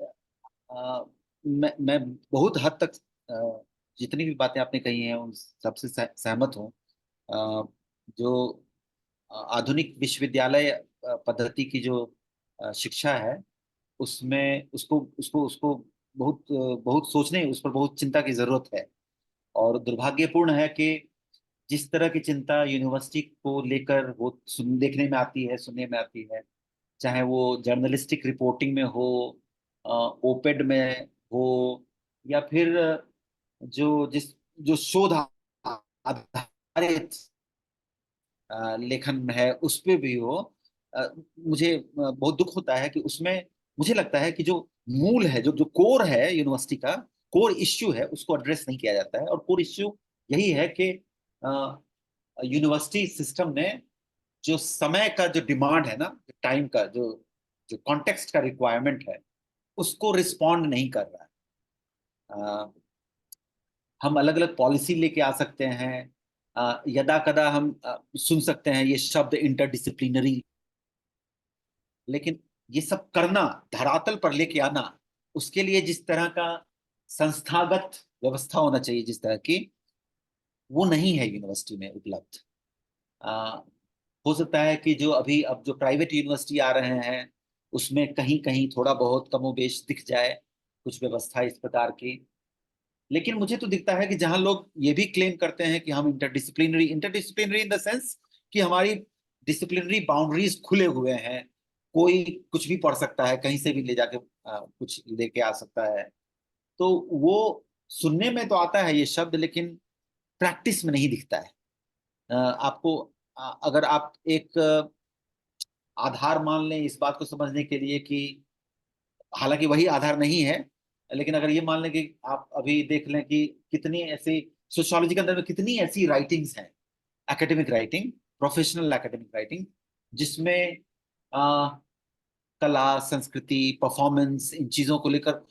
मैं बहुत हद तक जितनी भी बातें आपने कही हैं उन सबसे सहमत हूँ। जो आधुनिक विश्वविद्यालय पद्धति की जो शिक्षा है, उसमें उसको उसको उसको बहुत सोचने, उस पर बहुत चिंता की जरूरत है। और दुर्भाग्यपूर्ण है कि जिस तरह की चिंता यूनिवर्सिटी को लेकर वो देखने में आती है, सुनने में आती है, चाहे वो जर्नलिस्टिक रिपोर्टिंग में हो, ओपेड में हो, या फिर जो शोध आधारित लेखन है उस पे भी हो, मुझे बहुत दुख होता है कि उसमें मुझे लगता है कि जो मूल है, जो जो कोर है यूनिवर्सिटी का, कोर इश्यू है, उसको एड्रेस नहीं किया जाता है। और कोर इश्यू यही है कि यूनिवर्सिटी सिस्टम ने जो समय का जो डिमांड है ना, टाइम का जो जो कॉन्टेक्स्ट का रिक्वायरमेंट है, उसको रिस्पॉन्ड नहीं कर रहा है। हम अलग अलग पॉलिसी लेके आ सकते हैं, यदा कदा हम सुन सकते हैं ये शब्द इंटरडिसिप्लिनरी, लेकिन ये सब करना, धरातल पर लेके आना, उसके लिए जिस तरह का संस्थागत व्यवस्था होना चाहिए, जिस तरह की, वो नहीं है यूनिवर्सिटी में उपलब्ध। हो सकता है कि जो अभी अब जो प्राइवेट यूनिवर्सिटी आ रहे हैं उसमें कहीं कहीं थोड़ा बहुत कमोबेश दिख जाए कुछ व्यवस्था इस प्रकार की, लेकिन मुझे तो दिखता है कि जहां लोग ये भी क्लेम करते हैं कि हम interdisciplinary interdisciplinary in the sense कि हमारी डिसिप्लिनरी बाउंड्रीज खुले हुए हैं, कोई कुछ भी पढ़ सकता है, कहीं से भी ले जाके कुछ लेके आ सकता है, तो वो सुनने में तो आता है ये शब्द, लेकिन प्रैक्टिस में नहीं दिखता है। आपको अगर आप एक आधार मान लें इस बात को समझने के लिए कि, हालांकि वही आधार नहीं है, लेकिन अगर ये मान लें कि आप अभी देख लें कि कितनी ऐसी सोशियोलॉजी के अंदर में कितनी ऐसी राइटिंग्स हैं, academic writing, professional academic writing, जिसमें आ, कला, संस्कृति, परफॉर्मेंस, इन चीजों को लेकर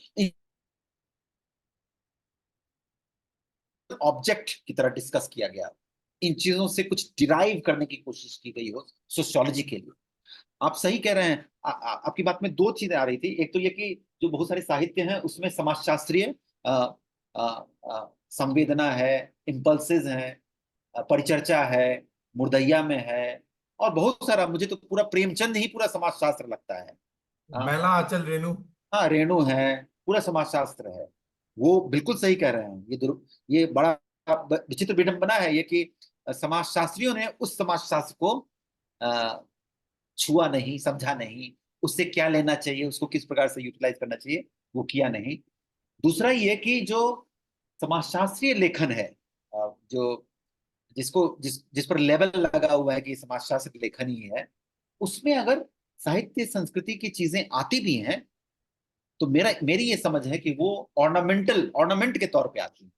ऑब्जेक्ट की तरह डिस्कस किया गया, इन चीजों से कुछ डिराइव करने की कोशिश की गई हो सोशियोलॉजी के लिए। आप सही कह रहे हैं। आपकी बात में दो चीजें आ रही थी। एक तो ये कि जो बहुत सारे साहित्य हैं उसमें समाजशास्त्रीय संवेदना है, इम्पल्सेस हैं, परिचर्चा है, मुर्दैया में है, और बहुत सारा, मुझे तो पूरा प्रेमचंद ही पूरा समाजशास्त्र लगता है। मैला आंचल रेणु। हाँ, रेणु है, पूरा समाजशास्त्र है। वो बिल्कुल सही कह रहे हैं। ये बड़ा विचित्र विडंबना है ये कि समाजशास्त्रियों ने उस समाजशास्त्र को छुआ नहीं, समझा नहीं, उससे क्या लेना चाहिए, उसको किस प्रकार से यूटिलाइज करना चाहिए, वो किया नहीं। दूसरा ये कि जो समाजशास्त्रीय लेखन है, जो जिस पर लेबल लगा हुआ है कि समाजशास्त्र लेखन ही है, उसमें अगर साहित्य संस्कृति की चीजें आती भी हैं तो मेरी ये समझ है कि वो ऑर्नामेंट के तौर पे आती है।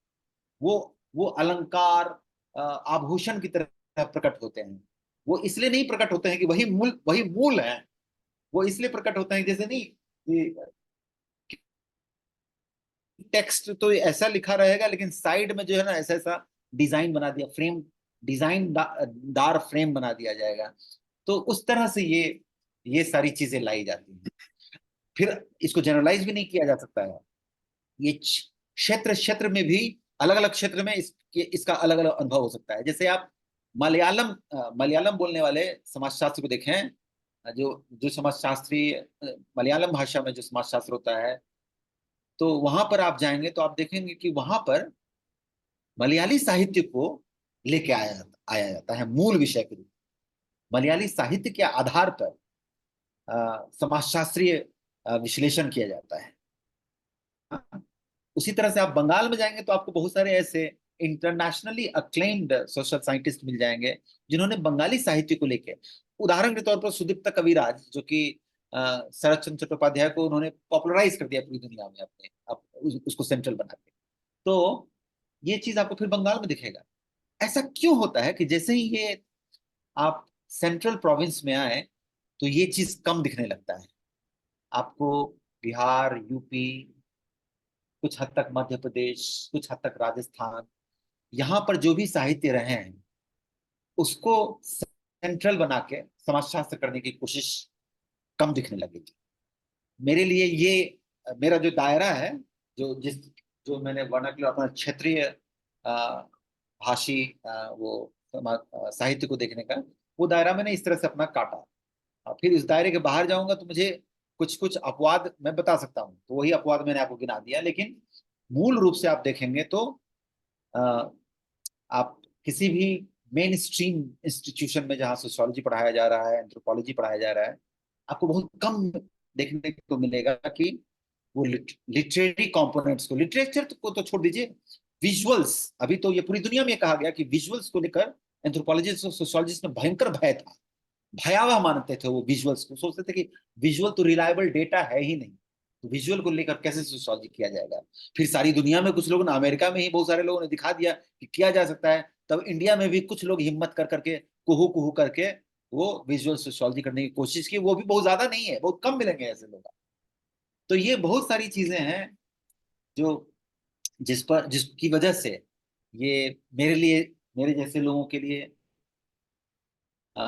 वो अलंकार, आभूषण की तरह प्रकट होते हैं। वो इसलिए नहीं प्रकट होते हैं कि वही मूल है, वो इसलिए प्रकट होते हैं जैसे नहीं कि टेक्स्ट तो ऐसा लिखा रहेगा, लेकिन साइड में जो है ना ऐसा ऐसा डिजाइन बना दिया, दार फ्रेम बना दिया जाएगा, तो उस तरह से ये सारी चीजें लाई जाती हैं। फिर इसको जनरलाइज भी नहीं किया जा सकता है। ये क्षेत्र क्षेत्र में भी, अलग अलग क्षेत्र में इसका अलग अलग अनुभव हो सकता है। जैसे आप मलयालम बोलने वाले समाजशास्त्र को देखें, जो जो समाजशास्त्री मलयालम भाषा में जो समाजशास्त्र होता है, तो वहां पर आप जाएंगे तो आप देखेंगे कि वहां पर मलयाली साहित्य को लेके आया जाता है मूल विषय के रूप में। मलयाली साहित्य के आधार पर समाजशास्त्रीय विश्लेषण किया जाता है। उसी तरह से आप बंगाल में जाएंगे तो आपको बहुत सारे ऐसे इंटरनेशनली अक्लेम्ड सोशल साइंटिस्ट मिल जाएंगे जिन्होंने बंगाली साहित्य को लेकर, उदाहरण के तौर पर सुदीप्ता कविराज, जो कि शरत चंद्र चट्टोपाध्याय को उन्होंने पॉपुलराइज कर दिया पूरी दुनिया में अपने उसको सेंट्रल बना के, तो ये चीज आपको फिर बंगाल में दिखेगा। ऐसा क्यों होता है कि जैसे ही ये आप सेंट्रल प्रोविंस में आए तो ये चीज कम दिखने लगता है आपको। बिहार, यूपी, कुछ हद तक मध्य प्रदेश, कुछ हद तक राजस्थान, यहाँ पर जो भी साहित्य रहे हैं उसको सेंट्रल बना के समाजशास्त्र करने की कोशिश कम दिखने लगेगी। मेरे लिए ये मेरा जो दायरा है, जो मैंने वर्नाक्युलर अपना क्षेत्रीय भाषी वो साहित्य को देखने का, वो दायरा मैंने इस तरह से अपना काटा। फिर इस दायरे के बाहर जाऊंगा तो मुझे कुछ कुछ अपवाद मैं बता सकता हूँ, तो वही अपवाद मैंने आपको गिना दिया। लेकिन मूल रूप से आप देखेंगे तो अ, आप किसी भी मेन स्ट्रीम इंस्टीट्यूशन में जहाँ सोशियोलॉजी पढ़ाया जा रहा है, एंथ्रोपोलॉजी पढ़ाया जा रहा है, आपको बहुत कम देखने को मिलेगा कि वो लिटरेरी कंपोनेंट्स को, लिटरेचर को तो छोड़ दीजिए, विजुअल्स, अभी तो ये पूरी दुनिया में कहा गया कि विजुअल्स को लेकर एंथ्रोपोलॉजिस्ट और सोशियोलॉजिस्ट में भयंकर भय था, भयावह मानते थे वो विजुअल्स को, सोचते थे कि विजुअल तो रिलायबल डेटा है ही नहीं, तो विजुअल को लेकर कैसे सोशियोलॉजी किया जाएगा। फिर सारी दुनिया में कुछ लोग ना, अमेरिका में ही बहुत सारे लोगों ने दिखा दिया कि किया जा सकता है, तब इंडिया में भी कुछ लोग हिम्मत कर करके कुहू कुहू करके वो विजुअल सोशियोलॉजी करने की कोशिश की, वो भी बहुत ज्यादा नहीं है, बहुत कम मिलेंगे ऐसे लोग। तो ये बहुत सारी चीजें हैं जो जिसकी वजह से ये मेरे लिए, मेरे जैसे लोगों के लिए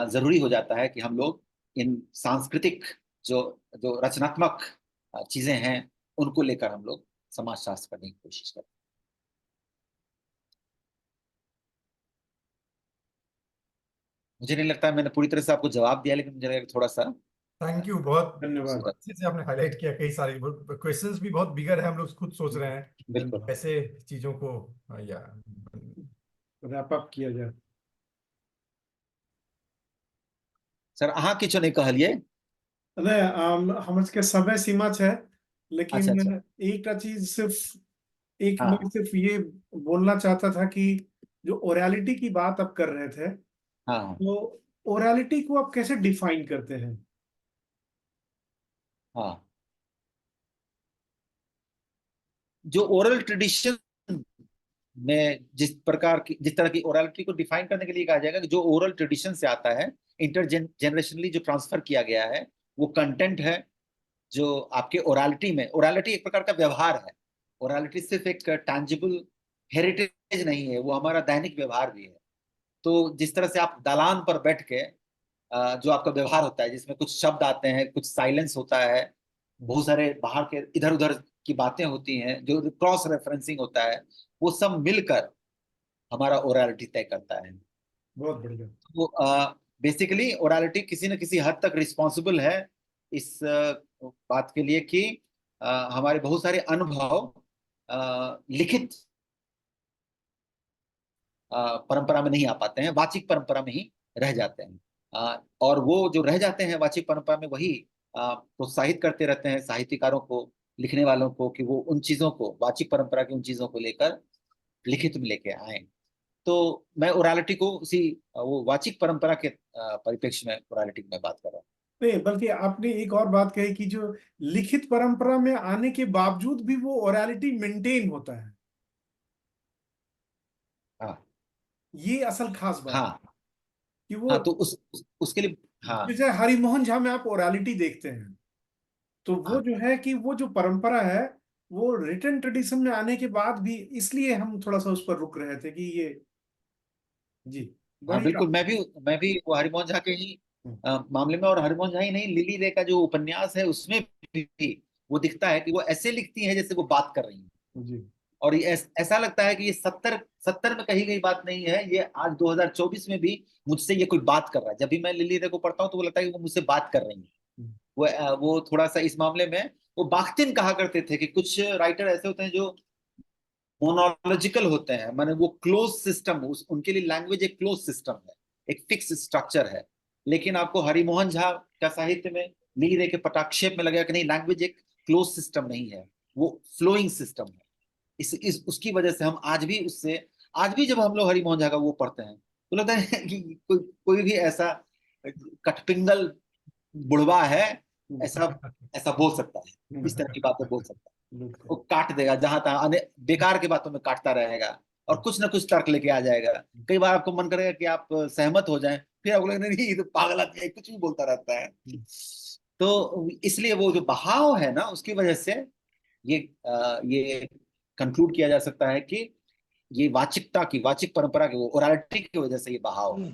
जरूरी हो जाता है कि हम लोग इन सांस्कृतिक जो जो रचनात्मक चीजें हैं उनको लेकर हम लोग समाज शास्त्र करने की कोशिश करें। मुझे नहीं लगता है मैंने पूरी तरह से आपको जवाब दिया, लेकिन मुझे लगा कि थोड़ा सा थैंक यू, बहुत धन्यवाद। अच्छे से आपने हाईलाइट किया, कई सारे क्वेश्चंस भी बहुत बिगर है, हम लोग खुद सोच रहे हैं बिल्कुल ऐसे चीजों को या रैप अप किया जाए। सर अहाँ किछो नहीं कहलिए। नहीं, हमर के समय सीमा है, अच्छा अच्छा। लेकिन एक चीज सिर्फ एक हाँ मैं सिर्फ ये बोलना चाहता था कि जो ओरैलिटी की बात आप कर रहे थे, हाँ तो ओरैलिटी को आप कैसे डिफाइन करते हैं? हाँ। जो ओरल ट्रेडिशन में जिस तरह की ओरलिटी को डिफाइन करने के लिए कहा जाएगा कि जो ओरल ट्रेडिशन से आता है, इंटर जनरेशनली जो ट्रांसफर किया गया है, वो कंटेंट है जो आपके ओरलिटी में, ओरलिटी एक प्रकार का व्यवहार है, ओरलिटी सिर्फ एक टैंजिबल हेरिटेज नहीं है, वो हमारा दैनिक व्यवहार भी है। तो जिस तरह से आप दालान पर बैठ के जो आपका व्यवहार होता है, जिसमें कुछ शब्द आते हैं, कुछ साइलेंस होता है, बहुत सारे बाहर के इधर उधर की बातें होती हैं, जो क्रॉस रेफरेंसिंग होता है, वो सब मिलकर हमारा ओरलिटी तय करता है। बहुत बढ़िया। तो बेसिकली ओरलिटी किसी न किसी हद तक रिस्पॉन्सिबल है इस बात के लिए कि हमारे बहुत सारे अनुभव लिखित परंपरा में नहीं आ पाते हैं, वाचिक परंपरा में ही रह जाते हैं। और वो जो रह जाते हैं वाचिक परंपरा में, वही प्रोत्साहित करते रहते हैं साहित्यकारों को, लिखने वालों को, कि वो उन चीजों को, वाचिक परंपरा की उन चीजों को लेकर लिखित में लेके आए। तो मैं ओरालिटी को उसी वो वाचिक परंपरा के परिप्रेक्ष्य में ओरालिटी की मैं बात कर रहा हूँ। नहीं, बल्कि आपने एक और बात कही कि जो लिखित परंपरा में आने के बावजूद भी वो ओरैलिटी मेंटेन होता है, हाँ ये असल खास बात हाँ कि वो, हाँ। तो उसके लिए हाँ जैसे हरिमोहन झा में आप ओरैलिटी देखते हैं, तो वो हाँ जो है कि वो जो परंपरा है वो रिटन ट्रेडिशन में आने के बाद भी, इसलिए हम थोड़ा सा उस पर रुक रहे थे कि ये, जी, हाँ बढ़िया। बिल्कुल। मैं भी वो हरिमोहन झा के ही मामले में, और हरिमोहन झा ही नहीं, लिली रे का जो उपन्यास है उसमें भी वो दिखता है कि वो ऐसे लिखती है जैसे वो बात कर रही है। जी, और ये ऐसा लगता है कि ये सत्तर सत्तर में कही गई बात नहीं है, ये आज 2024 में भी मुझसे ये कोई बात कर रहा है। जब भी मैं लिली रे को पढ़ता हूँ तो वो लगता है कि वो मुझसे बात कर रही है। वो थोड़ा सा इस मामले में, वो बाख्तिन कहा करते थे कि कुछ राइटर ऐसे होते हैं जो मोनोलॉजिकल होते हैं, माने वो क्लोज सिस्टम, उनके लिए लैंग्वेज एक क्लोज सिस्टम है, एक फिक्स स्ट्रक्चर है। लेकिन आपको हरिमोहन झा का साहित्य में, लिली रे के पटाक्षेप में लगेगा कि नहीं, लैंग्वेज एक क्लोज सिस्टम नहीं है, वो फ्लोइंग सिस्टम है। इस उसकी वजह से हम आज भी उससे, आज भी जब हम लोग हरिमोहन झा का वो पढ़ते हैं तो लगता है कि कोई भी ऐसा कठपिंगल बुढ़वा है, ऐसा ऐसा बोल सकता है, इस तरह की बातें बोल सकता है। वो काट देगा जहां तहां, बेकार की बातों में काटता रहेगा, और कुछ ना कुछ तर्क लेके आ जाएगा। कई बार आपको मन करेगा कि आप सहमत हो जाएं, फिर आपको लगेगा नहीं, ये तो पागल आदमी है, कुछ भी बोलता रहता है। तो इसलिए वो जो बहाव है ना, उसकी वजह से ये कंक्लूड किया जा सकता है कि ये वाचिक परंपरा की, वो ओरालिटी की वजह से ये बहाव है।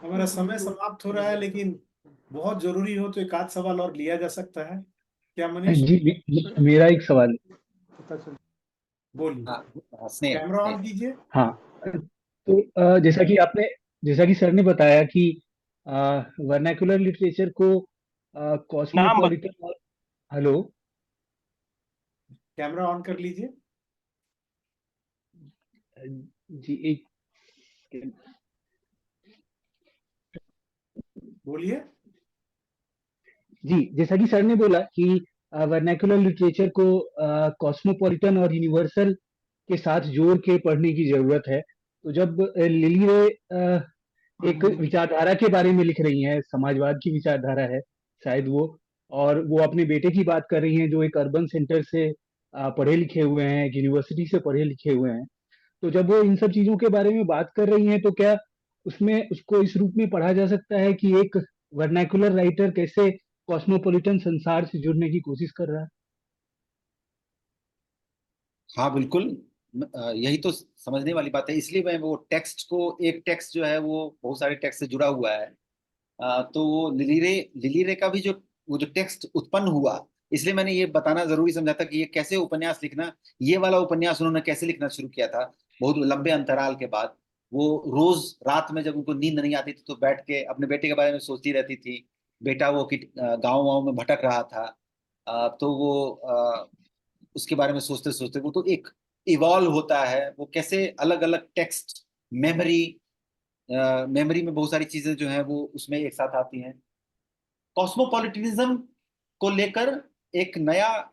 हमारा समय समाप्त हो रहा है, लेकिन बहुत जरूरी हो तो एक आध सवाल और लिया जा सकता है क्या मनीष? जी मेरा एक सवाल बोलिए, हाँ हाँ, स्नेह कैमरा स्नेह। ऑन कीजिए। हाँ, तो जैसा कि सर ने बताया कि वर्नाकुलर लिटरेचर को नाम कॉस्मोपॉलिटन और हेलो कैमरा ऑन कर लीजिए। जी एक बोलिए। जी, जैसा कि सर ने बोला कि वर्नाकुलर लिटरेचर को कॉस्मोपॉलिटन और यूनिवर्सल के साथ जोड़ के पढ़ने की जरूरत है। तो जब लिली रे एक विचारधारा के बारे में लिख रही हैं, समाजवाद की विचारधारा है शायद वो, और वो अपने बेटे की बात कर रही हैं जो एक अर्बन सेंटर से पढ़े लिखे हुए हैं, एक यूनिवर्सिटी से पढ़े लिखे हुए हैं। तो जब वो इन सब चीजों के बारे में बात कर रही हैं तो क्या उसमें उसको इस रूप में पढ़ा जा सकता है कि एक वर्नाकुलर राइटर कैसे कॉस्मोपॉलिटन संसार से जुड़ने की कोशिश कर रहा है? हाँ बिल्कुल। यही तो समझने वाली बात है, इसलिए मैं वो टेक्स्ट को, एक टेक्स्ट जो है वो बहुत सारे टेक्स्ट से जुड़ा हुआ है। तो वो लिली रे का भी जो वो जो टेक्स्ट उत्पन्न हुआ, इसलिए मैंने ये बताना जरूरी समझा था कि ये कैसे उपन्यास लिखना, ये वाला उपन्यास उन्होंने कैसे लिखना शुरू किया था बहुत लंबे अंतराल के बाद। वो रोज रात में जब उनको नींद नहीं आती थी तो बैठ के अपने बेटे के बारे में सोचती रहती थी। बेटा वो गाँव वाँव में भटक रहा था। तो वो उसके बारे में सोचते सोचते वो तो एक इवॉल्व होता है, वो कैसे अलग अलग टेक्स्ट, मेमोरी, मेमोरी में बहुत सारी चीजें जो है वो उसमें एक साथ आती हैं। कॉस्मोपॉलिटनिज्म को लेकर एक नया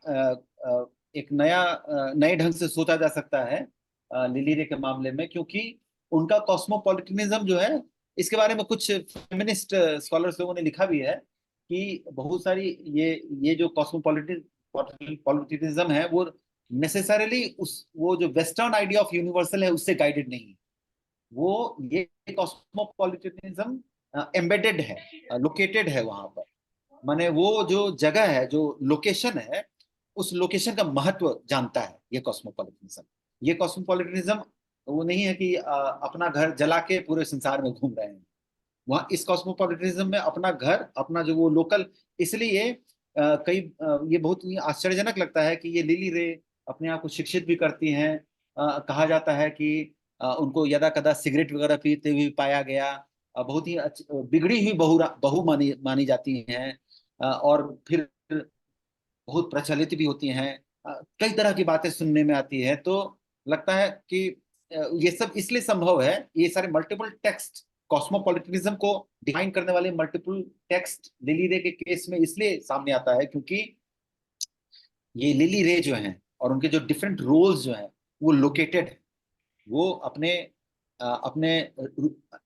नए ढंग से सोचा जा सकता है लिली रे के मामले में, क्योंकि उनका कॉस्मोपॉलिटनिज्म जो है, इसके बारे में कुछ फेमिनिस्ट स्कॉलर्स लोगों ने लिखा भी है कि बहुत सारी ये जो कॉस्मोपॉलिटिनिज्म है वो नेसेसरली उस वो जो वेस्टर्न आइडिया ऑफ यूनिवर्सल है उससे गाइडेड नहीं है। वो ये कॉस्मोपॉलिटनिज्म एम्बेडेड है, लोकेटेड है वहां पर। माने वो जो जगह है, जो लोकेशन है, उस लोकेशन का महत्व जानता है ये कॉस्मोपॉलिटनिज्म। ये कॉस्मोपॉलिटनिज्म वो नहीं है कि अपना घर जला के पूरे संसार में घूम रहे हैं। वहाँ इस कॉस्मोपॉलिटनिज्म में अपना घर, अपना जो वो लोकल, इसलिए ये बहुत ही आश्चर्यजनक लगता है कि ये लिली रे अपने आप को शिक्षित भी करती हैं। कहा जाता है कि उनको यदा कदा सिगरेट वगैरह पीते हुए पाया गया। बहुत ही बिगड़ी हुई बहू मानी जाती हैं। और फिर बहुत प्रचलित भी होती हैं। कई तरह की बातें सुनने में आती है। तो लगता है कि ये सब इसलिए संभव है, ये सारे मल्टीपल टेक्स्ट, कॉस्मोपॉलिटनिज्म को डिफाइन करने वाले मल्टीपल टेक्स्ट लिली रे के केस में इसलिए सामने आता है क्योंकि ये लिली रे जो हैं और उनके जो डिफरेंट रोल्स जो हैं वो लोकेटेड है। वो अपने अपने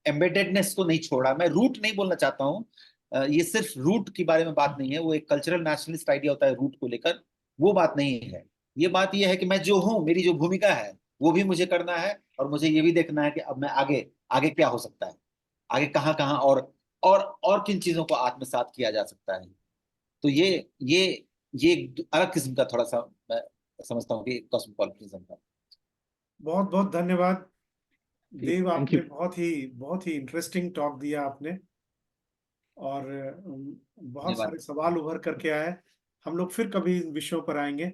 एम्बेडेडनेस को नहीं छोड़ा। मैं रूट नहीं बोलना चाहता हूँ, ये सिर्फ रूट की बारे में बात नहीं है। वो एक कल्चरल नेशनलिस्ट आइडिया होता है रूट को लेकर, वो बात नहीं है। ये बात ये है कि मैं जो हूँ, मेरी जो भूमिका है वो भी मुझे करना है, और मुझे ये भी देखना है कि अब मैं आगे आगे क्या हो सकता है, आगे कहाँ कहाँ और किन चीजों को आत्मसात किया जा सकता है। तो ये एक अलग किस्म का थोड़ा सा मैं समझता हूँ कि कॉस्मोपॉलिटिज्म का। बहुत बहुत धन्यवाद देव, थैंक यू। आपने बहुत ही इंटरेस्टिंग टॉक दिया आपने। और बहुत धन्यवाद। सारे सवाल उभर करके आए। हम लोग फिर कभी इन विषयों पर आएंगे।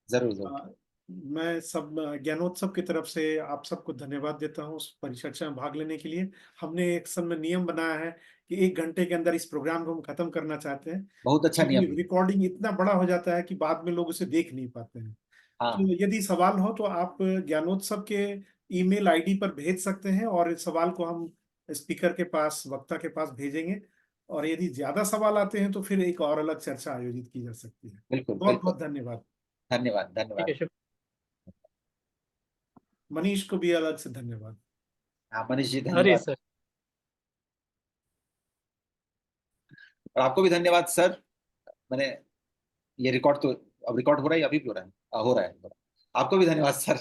जरूर जरूर। अ, मैं सब ज्ञानोत्सव की तरफ से आप सबको धन्यवाद देता हूँ उस परिचर्चा में भाग लेने के लिए। हमने एक समय नियम बनाया है कि 1 घंटे के अंदर इस प्रोग्राम को हम खत्म करना चाहते हैं, बहुत अच्छा क्योंकि नियम। रिकॉर्डिंग इतना बड़ा हो जाता है कि बाद में लोग उसे देख नहीं पाते हैं। तो हाँ यदि सवाल हो तो आप ज्ञानोत्सव के ईमेल आईडी पर भेज सकते हैं, और इस सवाल को हम स्पीकर के पास, वक्ता के पास भेजेंगे। और यदि ज्यादा सवाल आते हैं तो फिर एक और अलग चर्चा आयोजित की जा सकती है। बिल्कुल बहुत बिल्कुल। बहुत धन्यवाद। धन्यवाद ठीक है, धन्यवाद। शुक्रिया। मनीष को भी अलग से धन्यवाद। हाँ मनीष जी अरे धन्यवाद। सर, और आपको भी धन्यवाद सर। मैंने ये रिकॉर्ड तो अब रिकॉर्ड हो रहा है या अभी भी हो रहा है? हो रहा है। आपको भी धन्यवाद सर।